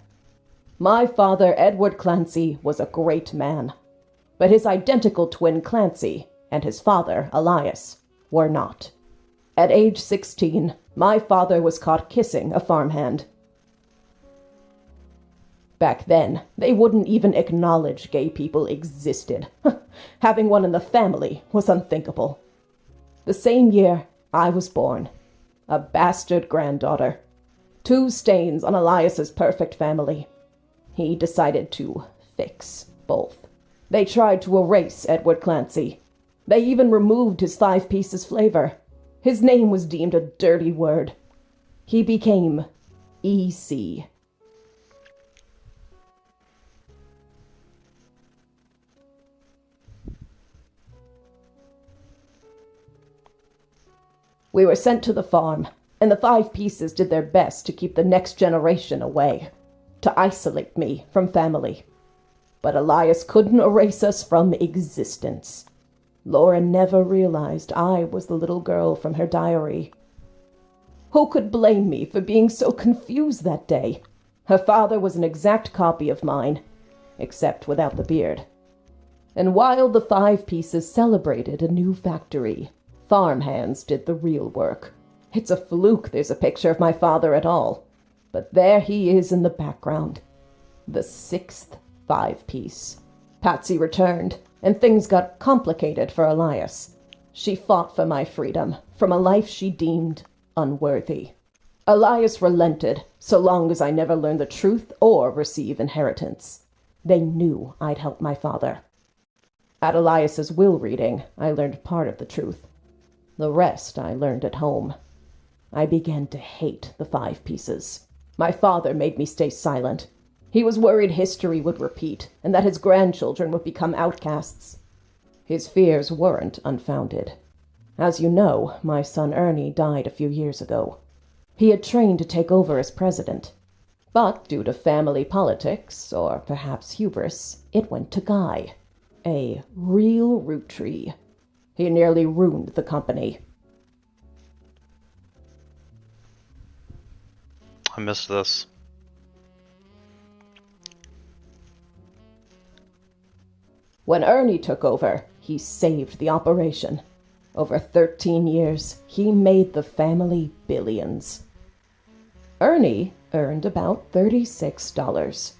My father, Edward Clancy, was a great man. But his identical twin Clancy and his father, Elias, were not. At age 16, my father was caught kissing a farmhand. Back then, they wouldn't even acknowledge gay people existed. Having one in the family was unthinkable. The same year, I was born. A bastard granddaughter. 2 stains on Elias's perfect family. He decided to fix both. They tried to erase Edward Clancy. They even removed his 5 pieces flavor. His name was deemed a dirty word. He became EC. We were sent to the farm, and the 5 pieces did their best to keep the next generation away, to isolate me from family. But Elias couldn't erase us from existence. Lauren never realized I was the little girl from her diary. Who could blame me for being so confused that day? Her father was an exact copy of mine, except without the beard. And while the 5 pieces celebrated a new factory, farmhands did the real work. It's a fluke there's a picture of my father at all. But there he is in the background. The 6th 5-piece. Patsy returned, and things got complicated for Elias. She fought for my freedom from a life she deemed unworthy. Elias relented, so long as I never learn the truth or receive inheritance. They knew I'd help my father. At Elias's will reading, I learned part of the truth. The rest I learned at home. I began to hate the 5 pieces. My father made me stay silent. He was worried history would repeat, and that his grandchildren would become outcasts. His fears weren't unfounded. As you know, my son Ernie died a few years ago. He had trained to take over as president. But due to family politics, or perhaps hubris, it went to Guy. A real Roottrees. He nearly ruined the company. I missed this. When Ernie took over, he saved the operation. Over 13 years, he made the family billions. Ernie earned about $36.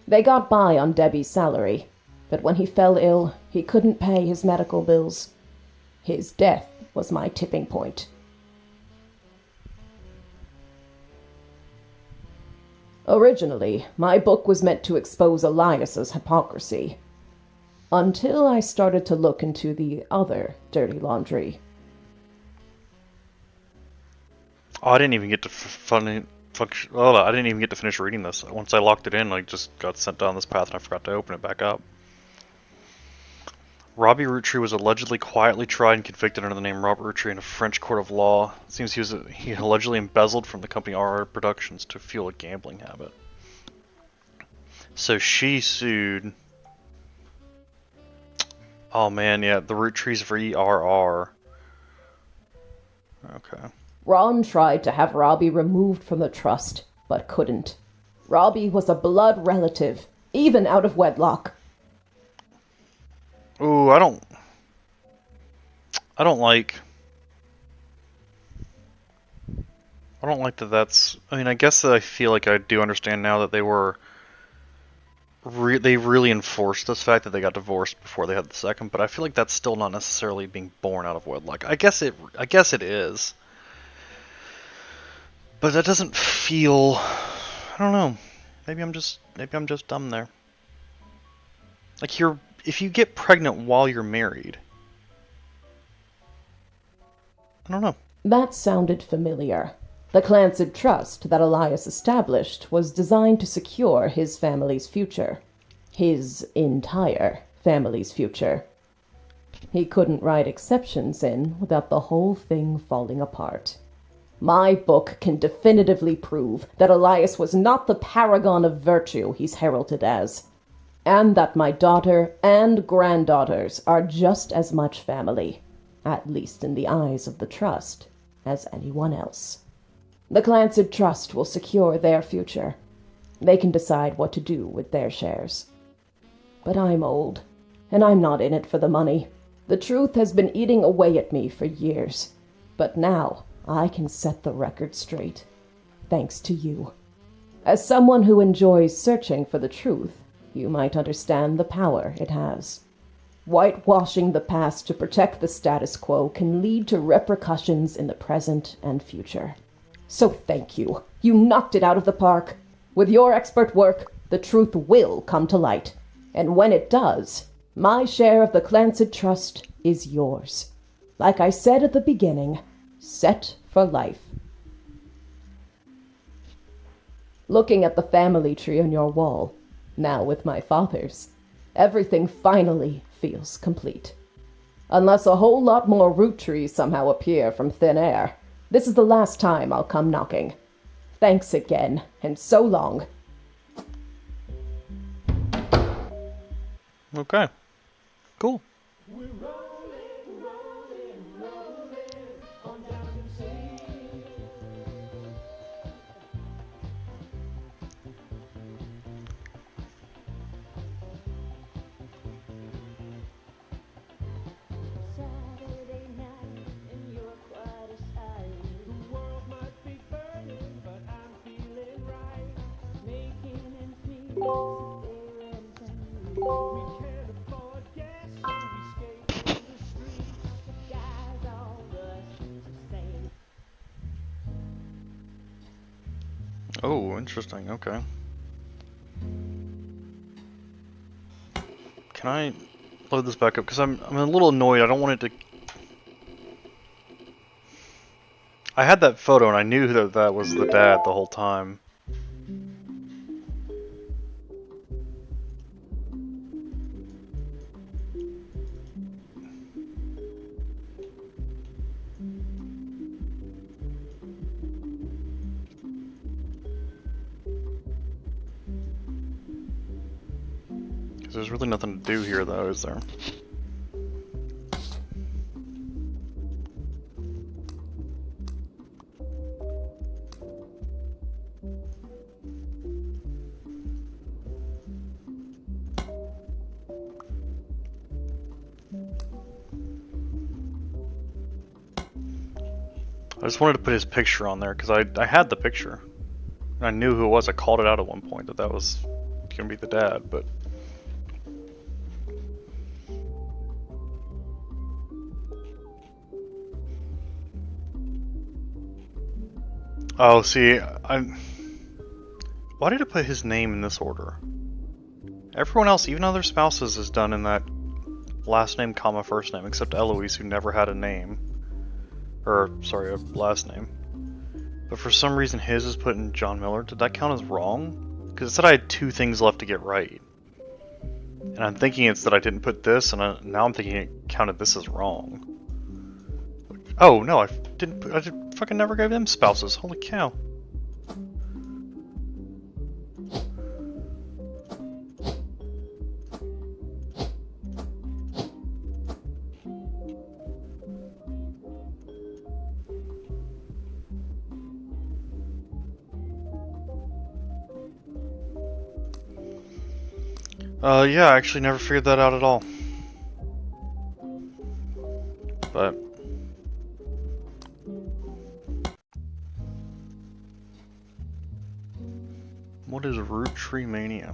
They got by on Debbie's salary, but when he fell ill, he couldn't pay his medical bills. His death was my tipping point. Originally, my book was meant to expose Elias's hypocrisy, until I started to look into the other dirty laundry. Oh, I didn't even get to I didn't even get to finish reading this. Once I locked it in, I just got sent down this path and I forgot to open it back up. Robbie Roottrees was allegedly quietly tried and convicted under the name Robert Roottrees in a French court of law. It seems he allegedly embezzled from the company RR Productions to fuel a gambling habit. So she sued. Oh man, yeah, the Roottrees v. RR. Okay. Ron tried to have Robbie removed from the trust, but couldn't. Robbie was a blood relative, even out of wedlock. Ooh, I don't like that that's... I mean, I guess that I feel like I do understand now that they were... they really enforced this fact that they got divorced before they had the second, but I feel like that's still not necessarily being born out of wedlock. I guess it is. But that doesn't feel... I don't know. Maybe I'm just dumb there. Like, if you get pregnant while you're married... I don't know. That sounded familiar. The Clancid Trust that Elias established was designed to secure his family's future. His entire family's future. He couldn't write exceptions in without the whole thing falling apart. My book can definitively prove that Elias was not the paragon of virtue he's heralded as, and that my daughter and granddaughters are just as much family, at least in the eyes of the Trust, as anyone else. The Clancid Trust will secure their future. They can decide what to do with their shares. But I'm old, and I'm not in it for the money. The truth has been eating away at me for years, but now I can set the record straight, thanks to you. As someone who enjoys searching for the truth, you might understand the power it has. Whitewashing the past to protect the status quo can lead to repercussions in the present and future. So thank you. You knocked it out of the park. With your expert work, the truth will come to light. And when it does, my share of the Clancid Trust is yours. Like I said at the beginning, set for life. Looking at the family tree on your wall, now with my father's, everything finally feels complete. Unless a whole lot more Roottrees somehow appear from thin air, this is the last time I'll come knocking. Thanks again, and so long. Okay. Cool. Interesting, okay. Can I load this back up? Because I'm a little annoyed. I don't want it to... I had that photo and I knew that that was the dad the whole time. Because there's really nothing to do here though, is there? I just wanted to put his picture on there because I had the picture. I knew who it was. I called it out at one point that was going to be the dad, but... Oh, see, why did I put his name in this order? Everyone else, even other spouses, is done in that last name, comma, first name, except Eloise, who never had a name. Or, sorry, a last name. But for some reason his is put in John Miller. Did that count as wrong? Because it said I had 2 things left to get right. And I'm thinking it's that I didn't put this, and now I'm thinking it counted this as wrong. Oh, no, I fucking never gave them spouses. Holy cow. Yeah, I actually never figured that out at all. But... what is Roottrees Mania?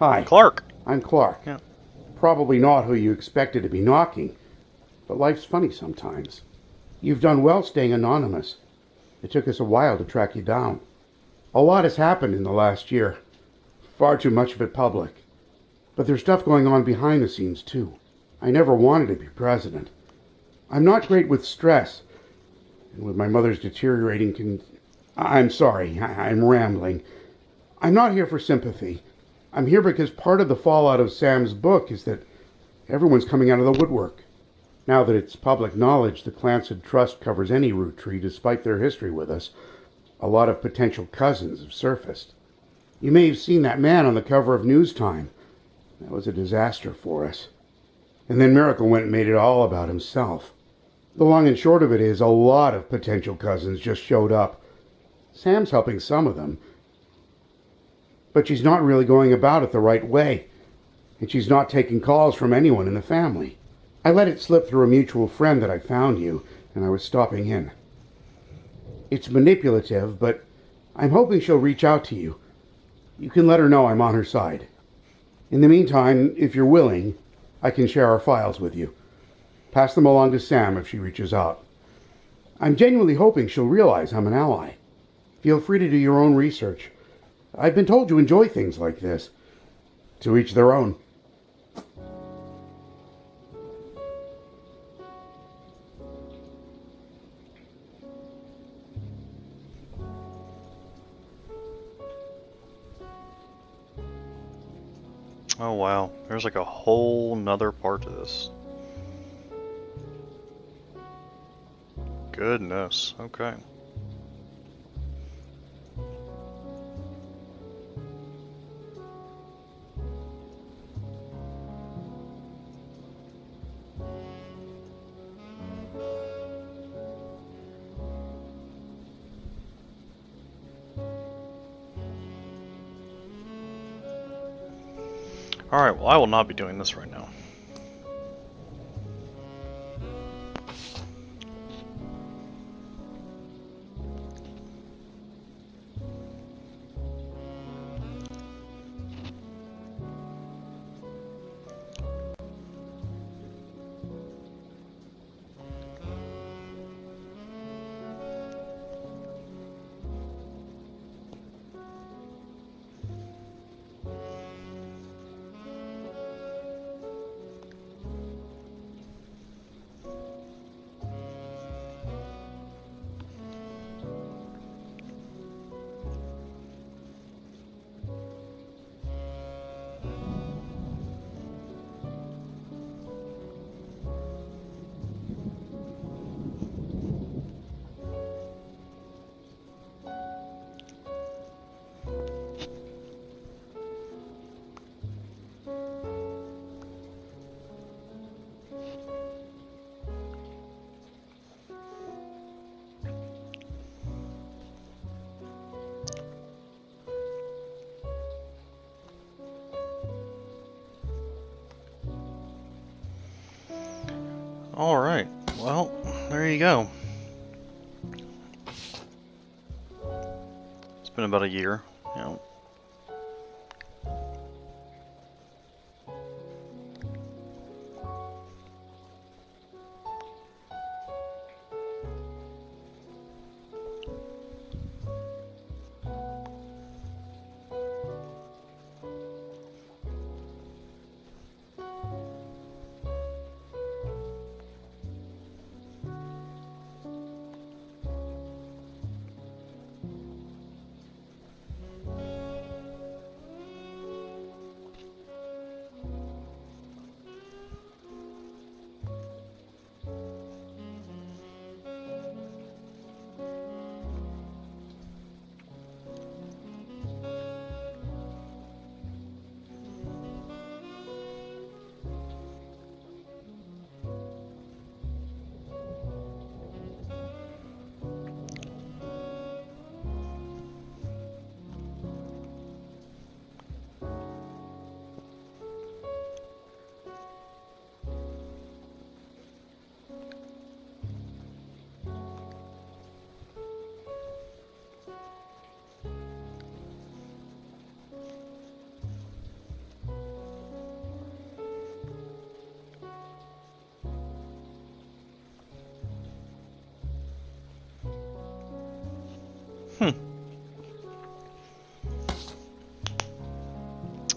Hi. Clark! I'm Clark. Yeah. Probably not who you expected to be knocking, but life's funny sometimes. You've done well staying anonymous. It took us a while to track you down. A lot has happened in the last year. Far too much of it public. But there's stuff going on behind the scenes, too. I never wanted to be president. I'm not great with stress, and with my mother's deteriorating I'm sorry, I'm rambling. I'm not here for sympathy. I'm here because part of the fallout of Sam's book is that everyone's coming out of the woodwork. Now that it's public knowledge the Clancy Trust covers any Roottrees despite their history with us, a lot of potential cousins have surfaced. You may have seen that man on the cover of News Time. That was a disaster for us. And then Miracle went and made it all about himself. The long and short of it is a lot of potential cousins just showed up. Sam's helping some of them, but she's not really going about it the right way, and she's not taking calls from anyone in the family. I let it slip through a mutual friend that I found you, and I was stopping in. It's manipulative, but I'm hoping she'll reach out to you. You can let her know I'm on her side. In the meantime, if you're willing, I can share our files with you. Pass them along to Sam if she reaches out. I'm genuinely hoping she'll realize I'm an ally. Feel free to do your own research. I've been told you enjoy things like this. To each their own. Oh wow, there's like a whole nother part to this. Goodness, okay. Alright, well I will not be doing this right now. Alright, well, there you go. It's been about a year, you know.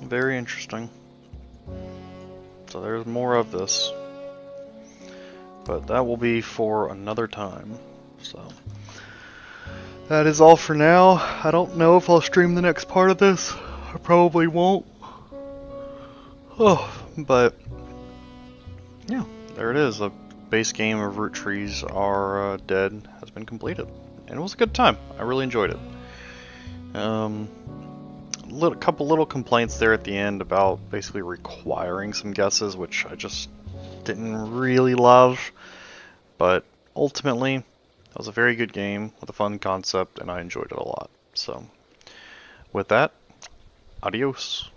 Very interesting. So there's more of this. But that will be for another time. So that is all for now. I don't know if I'll stream the next part of this. I probably won't. Oh, but yeah, there it is. The base game of Roottrees are dead has been completed. And it was a good time. I really enjoyed it. Couple little complaints there at the end about basically requiring some guesses, which I just didn't really love. But ultimately, it was a very good game with a fun concept, and I enjoyed it a lot. So, with that, adios.